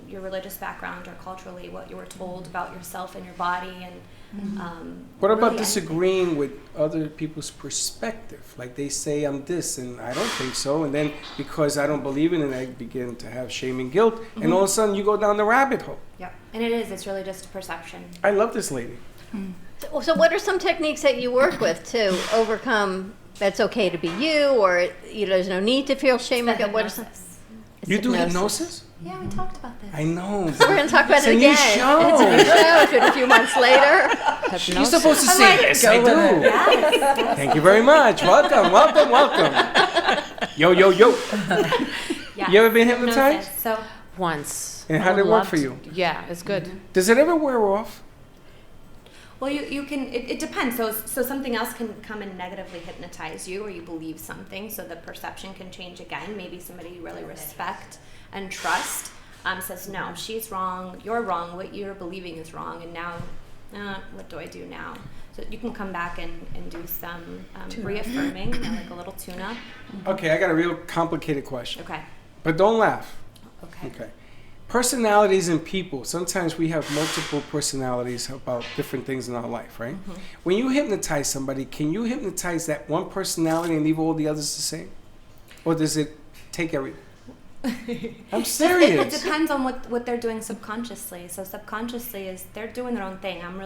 your religious background or culturally what you were told about yourself and your body What about really disagreeing with other people's perspective? Like they say I'm this and I don't think so, and then because I don't believe it, and I begin to have shame and guilt, and all of a sudden you go down the rabbit hole. Yep. And it's really just a perception. I love this lady. So what are some techniques that you work with to overcome that's okay to be you, or there's no need to feel shame or guilt? What are some? You do hypnosis? Yeah, we talked about this. I know. So we're going to talk about It's it a again. new show. It's a new show. It's been a few months later. You're supposed to say this. I do. Yes. Thank you very much. Welcome, welcome, welcome. Yo, yo, yo. Yeah. You ever been hypnotized? So Once. And how did it work for you? Yeah, it's good. Does it ever wear off? Well, you can. It depends. So something else can come and negatively hypnotize you, or you believe something, so the perception can change again. Maybe somebody you really respect and trust says, "No, she's wrong. You're wrong. What you're believing is wrong." And now, what do I do now? So you can come back and do some reaffirming, like a little tune-up. Okay, I got a real complicated question. Okay. But don't laugh. Okay. Personalities in people. Sometimes we have multiple personalities about different things in our life, right? When you hypnotize somebody, can you hypnotize that one personality and leave all the others the same? Or does it take everything? I'm serious. It depends on what they're doing subconsciously. So subconsciously is they're doing their own thing. I'm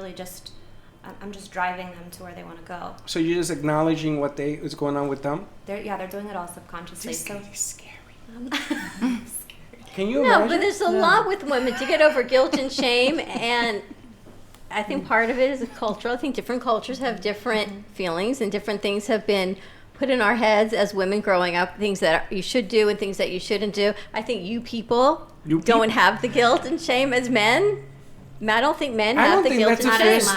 just driving them to where they want to go. So you're just acknowledging what's going on with them? They're doing it all subconsciously. This so is scary. Can you No, imagine? but there's a lot with women to get over guilt and shame, and I think part of it is cultural. I think different cultures have different feelings, and different things have been put in our heads as women growing up, things that you should do and things that you shouldn't do. I think you people don't have the guilt and shame as men. I don't think men have the guilt and shame. I don't think that's a fair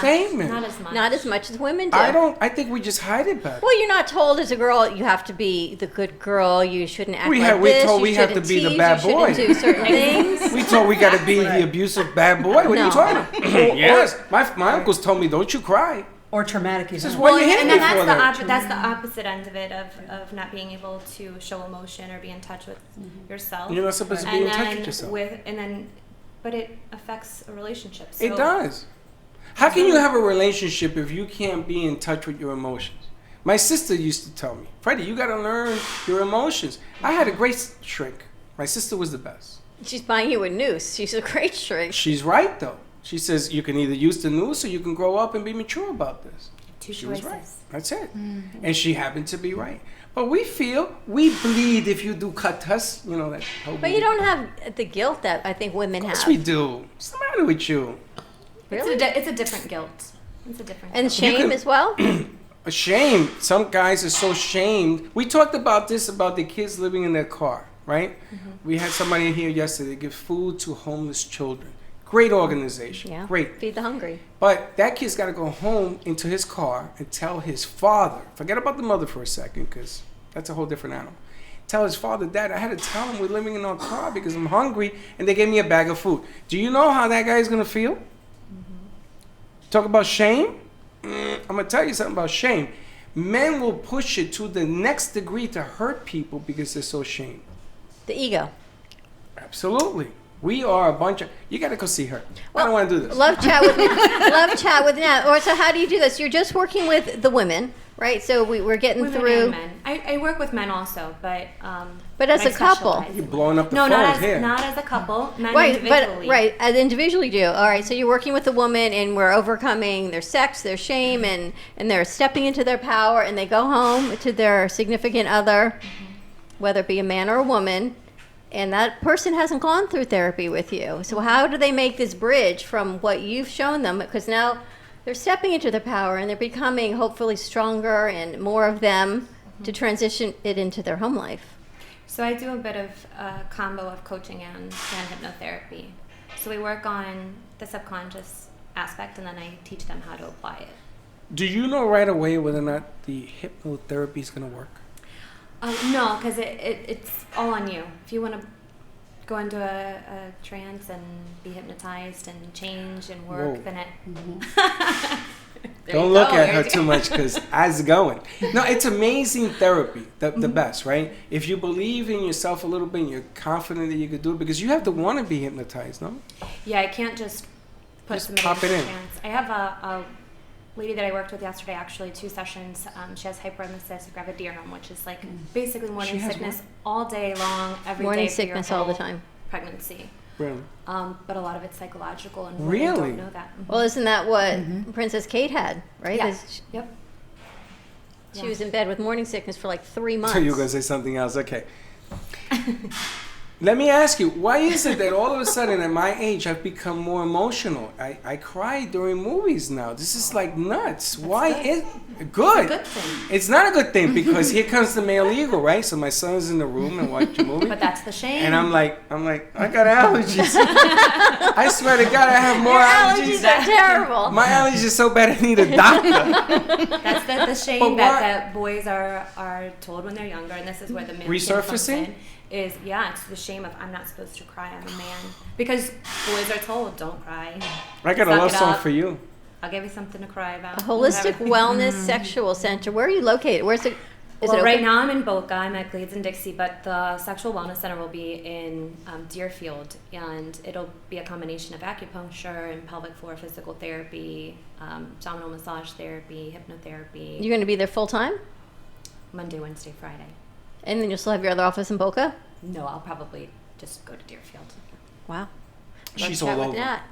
statement. Not as much as women do. I think we just hide it better. Well, you're not told as a girl you have to be the good girl. You shouldn't act We like have- we this. told you we have to shouldn't be the tease, bad you boy. shouldn't do certain things. We told we got to be the abusive bad boy. What are you No. talking about? Yes, my uncles told me, don't you cry. Or traumatic This is event. what you hit and me then for. that's the opposite end of it, of not being able to show emotion or be in touch with yourself. You're not supposed to be in touch with yourself. But it affects a relationship. So It does. How can you have a relationship if you can't be in touch with your emotions? My sister used to tell me, Freddie, you got to learn your emotions. I had a great shrink. My sister was the best. She's buying you a noose. She's a great shrink. She's right, though. She says you can either use the noose or you can grow up and be mature about this. Two She was choices. right. That's it. And she happened to be right. But we bleed if you do cut us. You know that. But you don't have the guilt that I think women have. Yes, we do. What's the matter with you? Really? It's a different guilt. It's a different And guilt. shame as well? Shame. Some guys are so shamed. We talked about this about the kids living in their car, right? We had somebody in here yesterday give food to homeless children. Great organization. Yeah. Great. Feed the hungry. But that kid's got to go home into his car and tell his father. Forget about the mother for a second, because that's a whole different animal. Tell his father, Dad, I had to tell him we're living in our car because I'm hungry, and they gave me a bag of food. Do you know how that guy's gonna feel? Talk about shame. I'm gonna tell you something about shame. Men will push it to the next degree to hurt people because they're so shamed. The ego. Absolutely. We are a bunch of. You gotta go see her. I don't want to do this. Love chat with Nat. Or so how do you do this? You're just working with the women, right? So we're getting Women through. and men. I work with men also, but As I a couple. specialize. You're blowing up the No, phones here. not as a couple. Men Right, individually. as individually do. All right, so you're working with the woman, and we're overcoming their sex, their shame, and they're stepping into their power, and they go home to their significant other, whether it be a man or a woman, and that person hasn't gone through therapy with you. So how do they make this bridge from what you've shown them? Because now they're stepping into their power, and they're becoming hopefully stronger and more of them to transition it into their home life. So I do a bit of a combo of coaching and hypnotherapy. So we work on the subconscious aspect, and then I teach them how to apply it. Do you know right away whether or not the hypnotherapy is gonna work? No, because it's all on you. If you want to go into a trance and be hypnotized and change and work, Whoa. then it... Don't look at her too much because eyes are going. No, it's amazing therapy, the best, right? If you believe in yourself a little bit and you're confident that you could do it, because you have to want to be hypnotized, no? Yeah, I can't just put Just somebody pop in it a in. chance. I have a lady that I worked with yesterday, actually 2 sessions. She has hyperemesis gravidarum, which is like basically morning She has sickness all day long, every Morning day for your sickness all the whole time. pregnancy. Really? But a lot of it's psychological, and women Really? don't know that. Well, isn't that what Princess Kate had, right? Yeah. Yep. She Yeah. was in bed with morning sickness for like 3 months. So you were going to say something else. Okay. Let me ask you, why is it that all of a sudden at my age I've become more emotional? I cry during movies now. This is like nuts. Why is good? It's a good thing. It's not a good thing because here comes the male ego, right? So my son's in the room and watch a movie. But that's the shame. And I'm like, I got allergies. I swear to God, I have more Your allergies. allergies are terrible. My allergies are so bad I need a doctor. That's the shame that boys are told when they're younger, and this is where the man comes Resurfacing? in. It's the shame of I'm not supposed to cry, I'm a man. Because boys are told, don't cry. I got a Suck love it song up. for you. I'll give you something to cry about. A holistic Whatever. wellness sexual center. Where are you located? Where's it? Is Well, it right open? now I'm in Boca. I'm at Glades and Dixie, but the Sexual Wellness Center will be in Deerfield, and it'll be a combination of acupuncture and pelvic floor physical therapy, abdominal massage therapy, hypnotherapy. You're going to be there full time? Monday, Wednesday, Friday. And then you'll still have your other office in Boca? No, I'll probably just go to Deerfield. Wow. She's Love all Chat with over. Nat.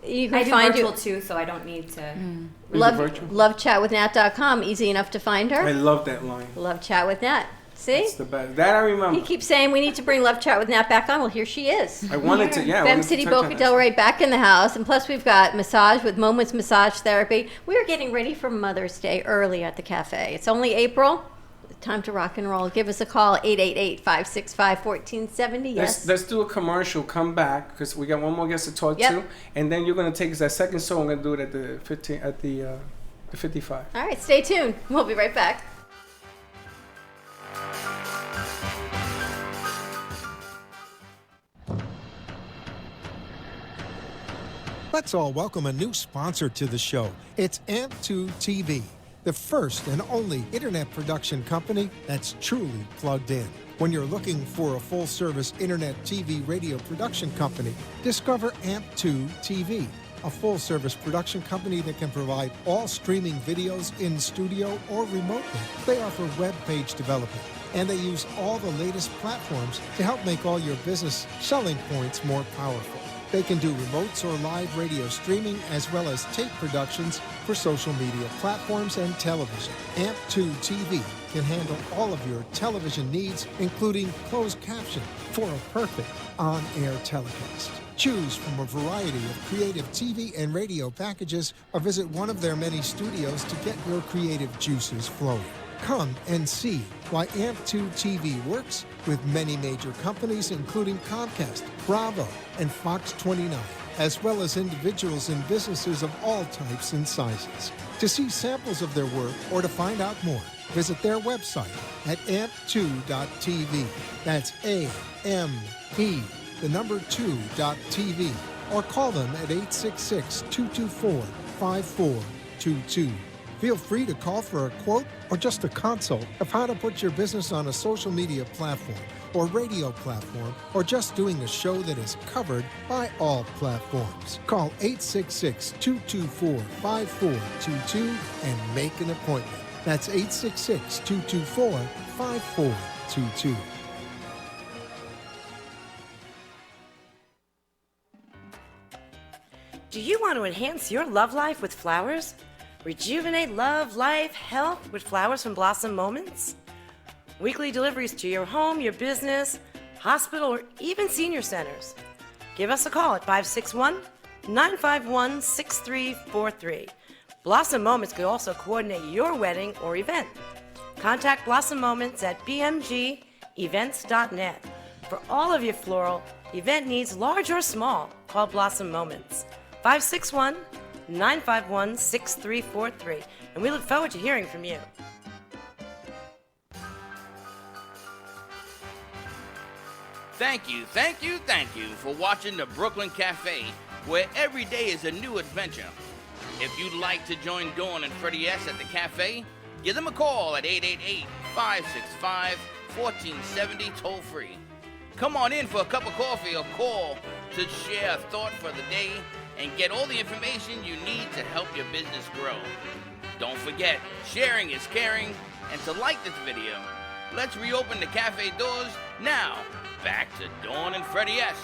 You can I do find virtual you. too, so I don't need to. Lovechatwithnat.com. Easy enough to find her. I love that line. Love Chat with Nat. See? It's the best. That I remember. He keeps saying we need to bring Love Chat with Nat back on. Well, here she is. I wanted to, yeah. I Fem wanted to City touch on Boca that. Del Rey back in the house. And plus, we've got massage with Moments Massage Therapy. We are getting ready for Mother's Day early at the cafe. It's only April. Time to rock and roll. Give us a call, 888-565-1470. Yes. Let's do a commercial. Come back because we got one more guest to talk Yep. to, and then you're gonna take us that second song. We're gonna do it at the 55. All right, stay tuned. We'll be right back. Let's all welcome a new sponsor to the show. It's AMP2 TV, the first and only internet production company that's truly plugged in. When you're looking for a full-service internet TV radio production company, discover AMP2 TV, a full-service production company that can provide all streaming videos in studio or remotely. They offer web page development, and they use all the latest platforms to help make all your business selling points more powerful. They can do remotes or live radio streaming as well as tape productions for social media platforms and television. AMP2 TV can handle all of your television needs, including closed caption for a perfect on-air telecast. Choose from a variety of creative TV and radio packages or visit one of their many studios to get your creative juices flowing. Come and see why AMP2 TV works with many major companies, including Comcast, Bravo, and Fox 29, as well as individuals and businesses of all types and sizes. To see samples of their work or to find out more, visit their website at amp2.tv. That's A-M-P, the number 2.tv, or call them at 866-224-5422. Feel free to call for a quote or just a consult of how to put your business on a social media platform or radio platform, or just doing a show that is covered by all platforms. Call 866-224-5422 and make an appointment. That's 866-224-5422. Do you want to enhance your love life with flowers? Rejuvenate love, life, health with flowers from Blossom Moments? Weekly deliveries to your home, your business, hospital, or even senior centers. Give us a call at 561-951-6343. Blossom Moments could also coordinate your wedding or event. Contact Blossom Moments at bmgevents.net. For all of your floral event needs, large or small, call Blossom Moments. 561-951-6343. And we look forward to hearing from you. Thank you for watching the Brooklyn Cafe, where every day is a new adventure. If you'd like to join Dawn and Freddie S. at the cafe, give them a call at 888-565-1470 toll-free. Come on in for a cup of coffee or call to share a thought for the day and get all the information you need to help your business grow. Don't forget, sharing is caring, and to like this video, let's reopen the cafe doors now. Back to Dawn and Freddie S.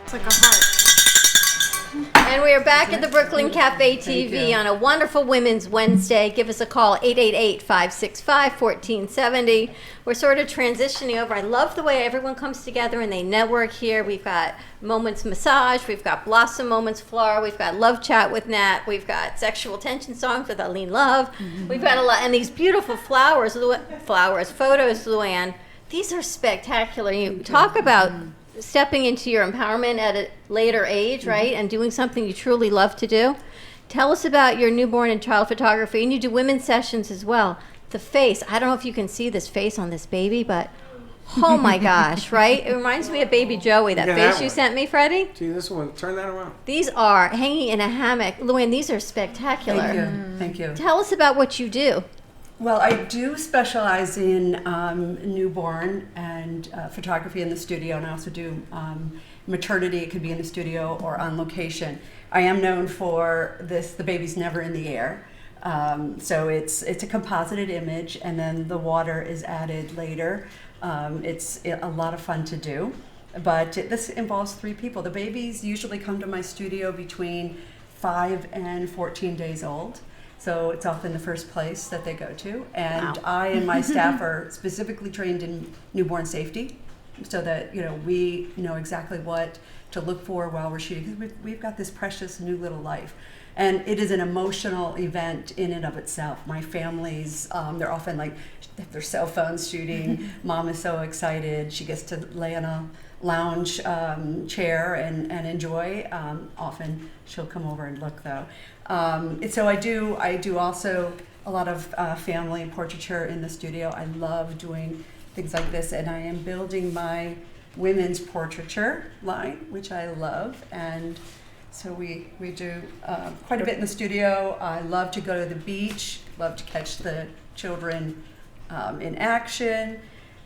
It's like a heart. And we are back at the Brooklyn Cafe TV on a wonderful Women's Wednesday. Give us a call, 888-565-1470. We're sort of transitioning over. I love the way everyone comes together and they network here. We've got Moments Massage. We've got Blossom Moments Flora. We've got Love Chat with Nat. We've got Sexual Tension Songs with Aline Love. We've got a lot. And these beautiful photos, Luann. These are spectacular. You talk about stepping into your empowerment at a later age, right? And doing something you truly love to do. Tell us about your newborn and child photography. And you do women's sessions as well. The face, I don't know if you can see this face on this baby, but oh my gosh, right? It reminds me of baby Joey, that face you sent me, Freddie. See this one, turn that around. These are hanging in a hammock. Luann, these are spectacular. Thank you. Thank you. Tell us about what you do. Well, I do specialize in newborn and photography in the studio, and I also do maternity. It could be in the studio or on location. I am known for this, the baby's never in the air. So it's a composited image, and then the water is added later. It's a lot of fun to do, but this involves 3 people. The babies usually come to my studio between 5 and 14 days old. So it's often the first place that they go to. And I and my staff are specifically trained in newborn safety so that, we know exactly what to look for while we're shooting. Because we've got this precious new little life. And it is an emotional event in and of itself. My families, they're often like, their cell phones shooting. Mom is so excited. She gets to lay on a lounge chair and enjoy. Often she'll come over and look though. So I do also a lot of family portraiture in the studio. I love doing things like this, and I am building my women's portraiture line, which I love. And so we do quite a bit in the studio. I love to go to the beach, love to catch the children in action.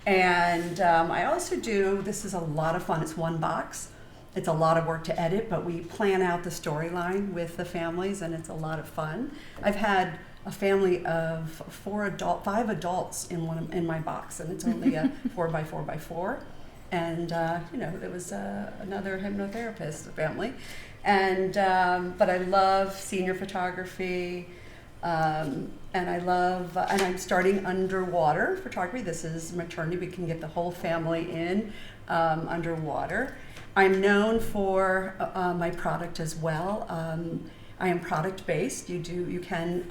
And I also do, this is a lot of fun, it's one box. It's a lot of work to edit, but we plan out the storyline with the families, and it's a lot of fun. I've had a family of 5 adults in my box, and it's only a 4x4x4. And it was another hypnotherapist family. And but I love senior photography, and I'm starting underwater photography. This is maternity. We can get the whole family in underwater. I'm known for my product as well. I am product based. You can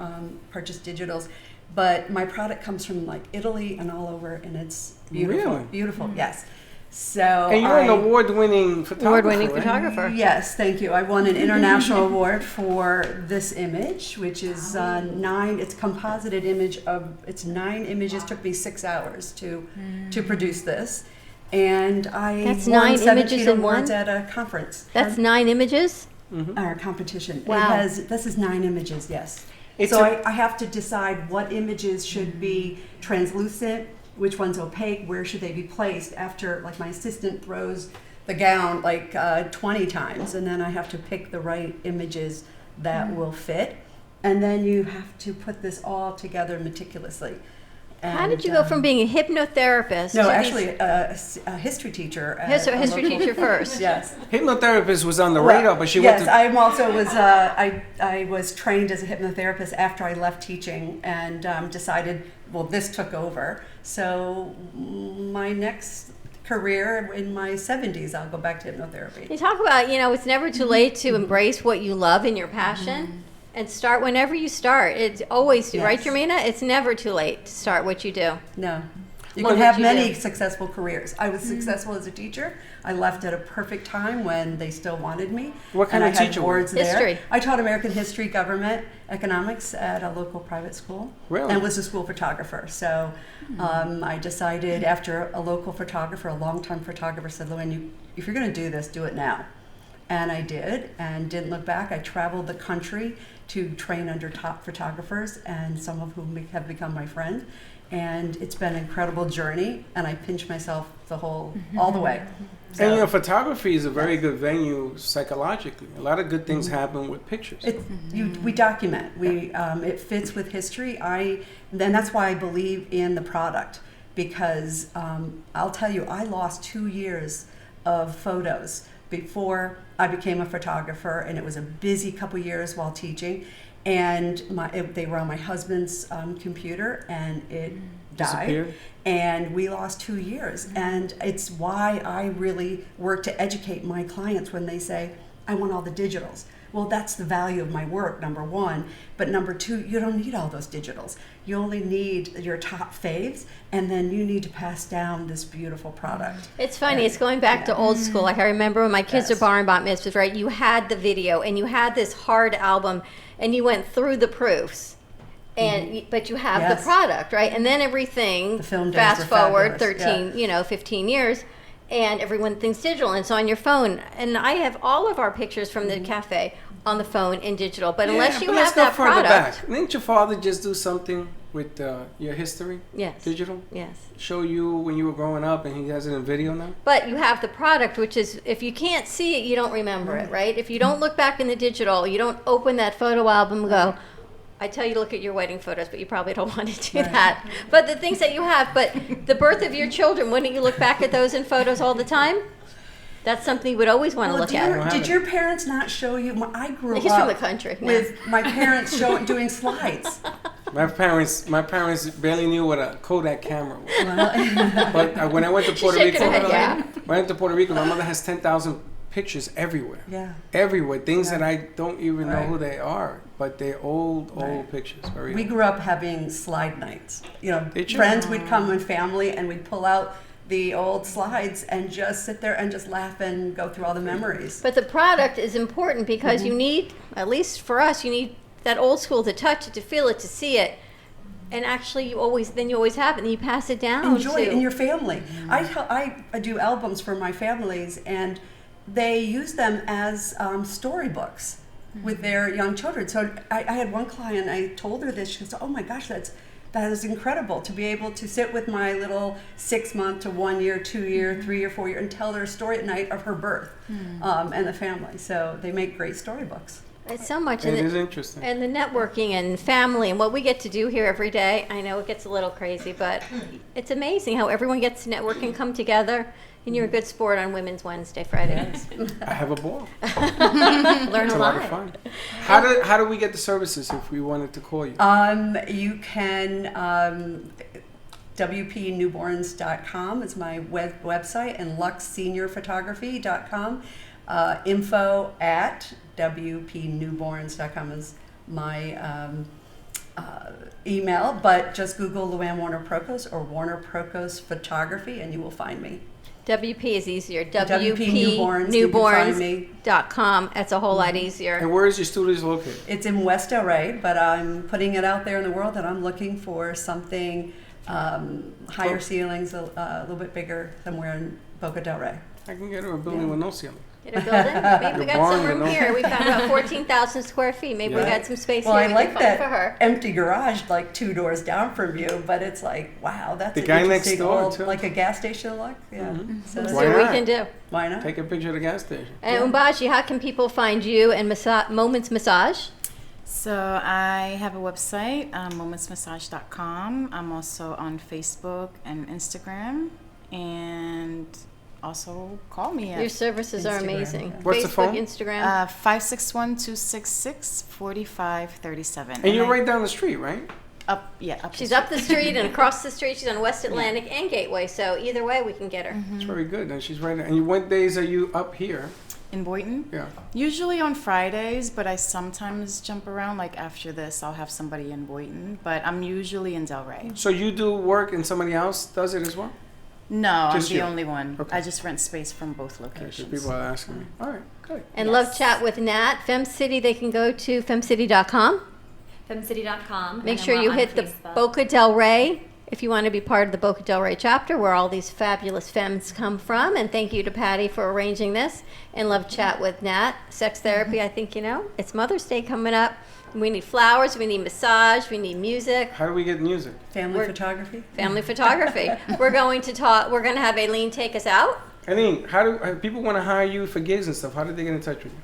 purchase digitals, but my product comes from like Italy and all over, and it's beautiful. Really? Beautiful, yes. So and you're an award-winning photographer. Yes, thank you. I won an international award for this image, which is 9. It's a composited image of. It's 9 images. Took me 6 hours to produce this, and I That's won 9 images 17 in one? awards at a conference. That's 9 images? Our competition. Wow. This is 9 images. Yes. It's So I have to decide what images should be translucent, which one's opaque, where should they be placed after, like my assistant throws the gown like 20 times, and then I have to pick the right images that will fit. And then you have to put this all together meticulously. How did you go from being a hypnotherapist No, to actually, a history teacher. History teacher first. Yes. Hypnotherapist was on the radar, but she went to... I also was, I was trained as a hypnotherapist after I left teaching, and decided, well, this took over. So my next career in my 70s, I'll go back to hypnotherapy. You talk about, it's never too late to embrace what you love and your passion. And start whenever you start. It's always do, right, Jermina? It's never too late to start what you do. No. You can have many successful careers. I was successful as a teacher. I left at a perfect time when they still wanted me. What kind of teacher were you? History. I taught American history, government, economics at a local private school. Really? And was a school photographer. So I decided after a local photographer, a longtime photographer said, Luann, if you're going to do this, do it now. And I did, and didn't look back. I traveled the country to train under top photographers, and some of whom have become my friends. and it's been an incredible journey, and I pinch myself all the way. So, And photography is a very good venue psychologically. A lot of good things happen with pictures. we document. It fits with history. Then that's why I believe in the product, because I'll tell you, I lost 2 years of photos before I became a photographer, and it was a busy couple years while teaching. And they were on my husband's computer, and it died. And we lost 2 years. And it's why I really work to educate my clients when they say, I want all the digitals. Well, that's the value of my work, number one. But number two, you don't need all those digitals. You only need your top faves, and then you need to pass down this beautiful product. It's funny, it's going back to old school. Like I remember when my kids were barring bat mitzvahs, right? You had the video, and you had this hard album, and you went through the proofs. And but you have the product, right? And then everything, fast forward 15 years, and everything's digital, and it's on your phone. And I have all of our pictures from the cafe on the phone in digital. But unless you have that product, didn't your father just do something with your history? Yes. Digital? Yes. Show you when you were growing up, and he has it in video now? But you have the product, which is, if you can't see it, you don't remember it, right? If you don't look back in the digital, you don't open that photo album and go, I tell you to look at your wedding photos, but you probably don't want to do that. But the things that you have, but the birth of your children, wouldn't you look back at those in photos all the time? That's something you would always want to look at. Did your parents not show you? I grew He's up from the country. with my parents doing slides. My parents barely knew what a Kodak camera was. But when I went to Puerto Rico, my mother has 10,000 pictures everywhere. Yeah. Everywhere. Things that I don't even know who they are, but they're old pictures. We grew up having slide nights. Friends would come and family, and we'd pull out the old slides and just sit there and just laugh and go through all the memories. But the product is important because you need, at least for us, you need that old school to touch it, to feel it, to see it. And actually, you always have it, and you pass it down. Enjoy it in your family. I do albums for my families, and they use them as storybooks with their young children. So I had one client, I told her this, she goes, oh my gosh, that is incredible to be able to sit with my little 6 month to 1 year, 2 year, 3 or 4 year, and tell their story at night of her birth and the family. So they make great storybooks. It's so much. It is interesting. And the networking and family and what we get to do here every day. I know it gets a little crazy, but it's amazing how everyone gets to network and come together. And you're a good sport on Women's Wednesday, Fridays. I have a ball. Learn it's a lot of fun. How do we get the services if we wanted to call you? You can WPNewborns.com is my website, and LuxSeniorPhotography.com. Info at WPNewborns.com is my email, but just Google Luann Warner Prokos or Warner Prokos Photography, and you will find me. WP is easier. WPNewborns.com. That's a whole lot easier. And where is your studios located? It's in West Delray, but I'm putting it out there in the world that I'm looking for something higher ceilings, a little bit bigger, somewhere in Boca Del Rey. I can get her a building with no ceiling. Get a building? Maybe we got some room here. We found about 14,000 square feet. Maybe we got some space here. I we like can find for her. that empty garage, like 2 doors down from you, but it's like, wow, that's the an guy interesting next door, old, too. like a gas station look. Yeah. Mm-hmm. So that's what we can do. Why not? Take a picture of the gas station. And Umbaji, how can people find you and Moments Massage? So I have a website, momentsmassage.com. I'm also on Facebook and Instagram, and also call me at Your services are Instagram. amazing. What's Facebook, the phone? Instagram. 561-266-4537. And you're right down the street, right? Up She's up the street and across the street. She's on West Atlantic and Gateway, so either way we can get her. That's very good. And she's right there. And what days are you up here? In Boynton? Yeah. Usually on Fridays, but I sometimes jump around. Like after this, I'll have somebody in Boynton, but I'm usually in Delray. So you do work and somebody else does it as well? No, Just I'm the you? only one. Okay. I just rent space from both locations. People are asking me. All right, good. And Love Chat with Nat. FemCity, they can go to femcity.com. Femcity.com. Make and sure we're you on hit the Facebook. Boca Del Rey if you want to be part of the Boca del Rey chapter, where all these fabulous femmes come from. And thank you to Patty for arranging this. And love chat with Nat. Sex therapy, I think you know. It's Mother's Day coming up. We need flowers, we need massage, we need music. How do we get music? Family photography. Family photography. We're going to have Aileen take us out. Aileen, how do people want to hire you for gigs and stuff? How do they get in touch with you?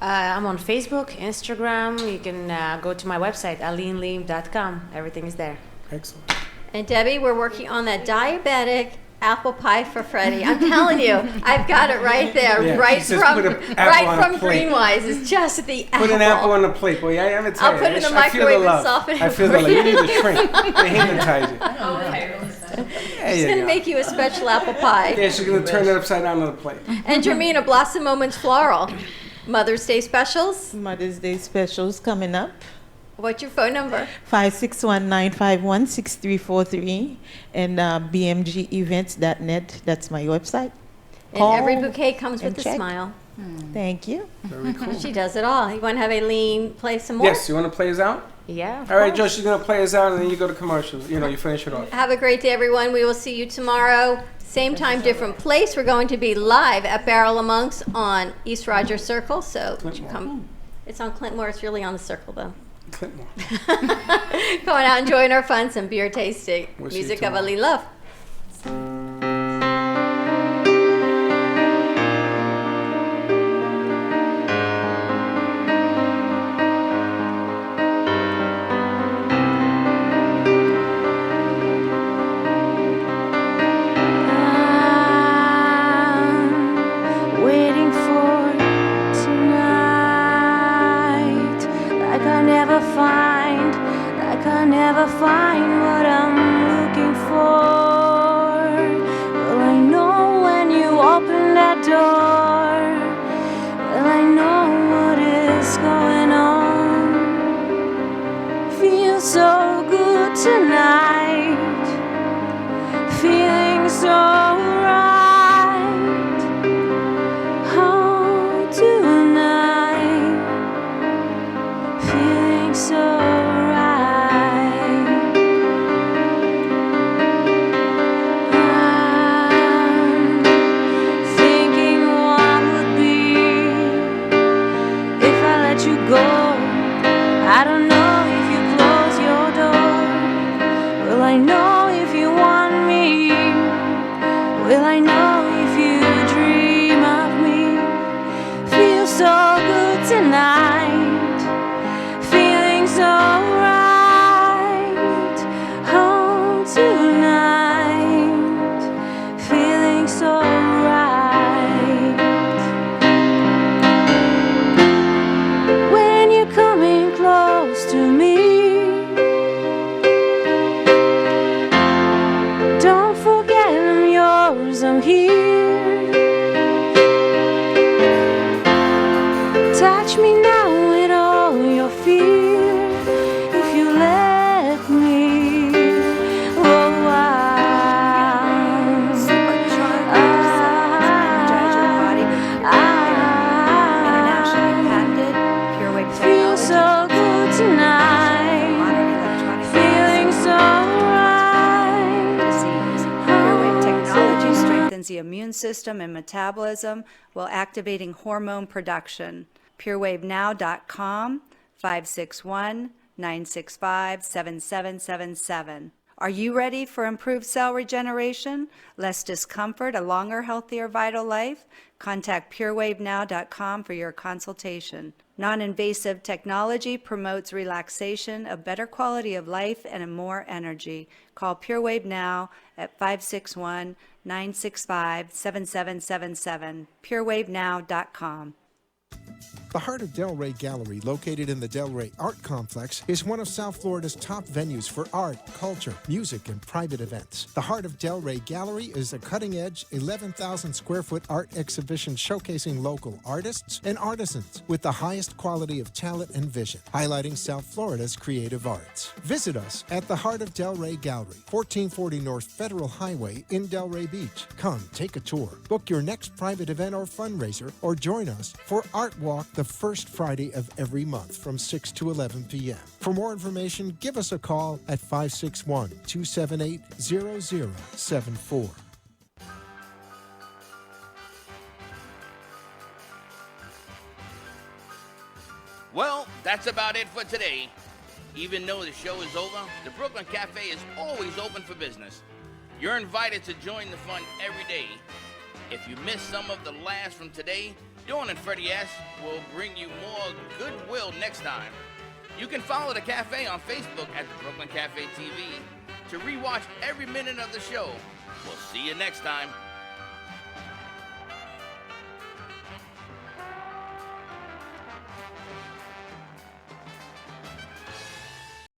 I'm on Facebook, Instagram. You can go to my website, AileenLeem.com. Everything is there. Excellent. And Debbie, we're working on that diabetic apple pie for Freddie. I'm telling you, I've got it right there, Yeah, right she says from put an apple on a plate. Greenwise. It's just the apple. Put an apple on the plate, boy. I haven't I'll put it in the microwave and soften it. I feel the love. You need to shrink. They hypnotize you. She's going to make you a special apple pie. Yeah, she's going to turn it upside down on the plate. And Jermina, Blossom Moments Floral. Mother's Day specials? Mother's Day specials coming up. What's your phone number? 561-951-6343 and bmgevents.net. That's my website. And every bouquet comes with a smile. Thank you. Very cool. She does it all. You want to have Aileen play some more? Yes, you want to play us out? Yeah. All right, Joe, she's going to play us out and then you go to commercials. You finish it off. Have a great day, everyone. We will see you tomorrow. Same time, different place. We're going to be live at Barrel of Monks on East Rogers Circle. So come. It's on Clintmore. It's really on the circle, though. Clintmore. Going out enjoying our fun, some beer tasting. We'll see you Music of tomorrow. Ali Love. Waiting for tonight, like I never find what I'm looking for. Well, I know when you open that door, well, I know what is going on. Feels so good tonight, feeling so right. Oh, tonight, feeling so I don't know if you close your door. Will I know if you want me? Will I know if you dream of me? Feel so good tonight, feeling so right. Oh, tonight, feeling so right. When you're coming close to me, don't forget I'm yours, I'm here. Touch me now with all your fear, if you let me. Oh, internationally patented Pure Wave feel so good tonight, feeling so right. Pure Wave technology strengthens the immune system and metabolism while activating hormone production. PureWaveNow.com, 561-965-7777. Are you ready for improved cell regeneration, less discomfort, a longer, healthier, vital life? Contact PureWaveNow.com for your consultation. Non-invasive technology promotes relaxation, a better quality of life, and more energy. Call PureWave Now at 561-965-7777. PureWaveNow.com. The Heart of Delray Gallery, located in the Delray Art Complex, is one of South Florida's top venues for art, culture, music, and private events. The Heart of Delray Gallery is a cutting-edge, 11,000 square foot art exhibition showcasing local artists and artisans with the highest quality of talent and vision, highlighting South Florida's creative arts. Visit us at the Heart of Delray Gallery, 1440 North Federal Highway in Delray Beach. Come, take a tour, book your next private event or fundraiser, or join us for Art Walk the the first Friday of every month from 6 to 11 p.m. For more information, give us a call at 561-278-0074. Well, that's about it for today. Even though the show is over, the Brooklyn Cafe is always open for business. You're invited to join the fun every day. If you missed some of the laughs from today, Dawn and Freddie S. will bring you more goodwill next time. You can follow the cafe on Facebook at the Brooklyn Cafe TV to rewatch every minute of the show. We'll see you next time.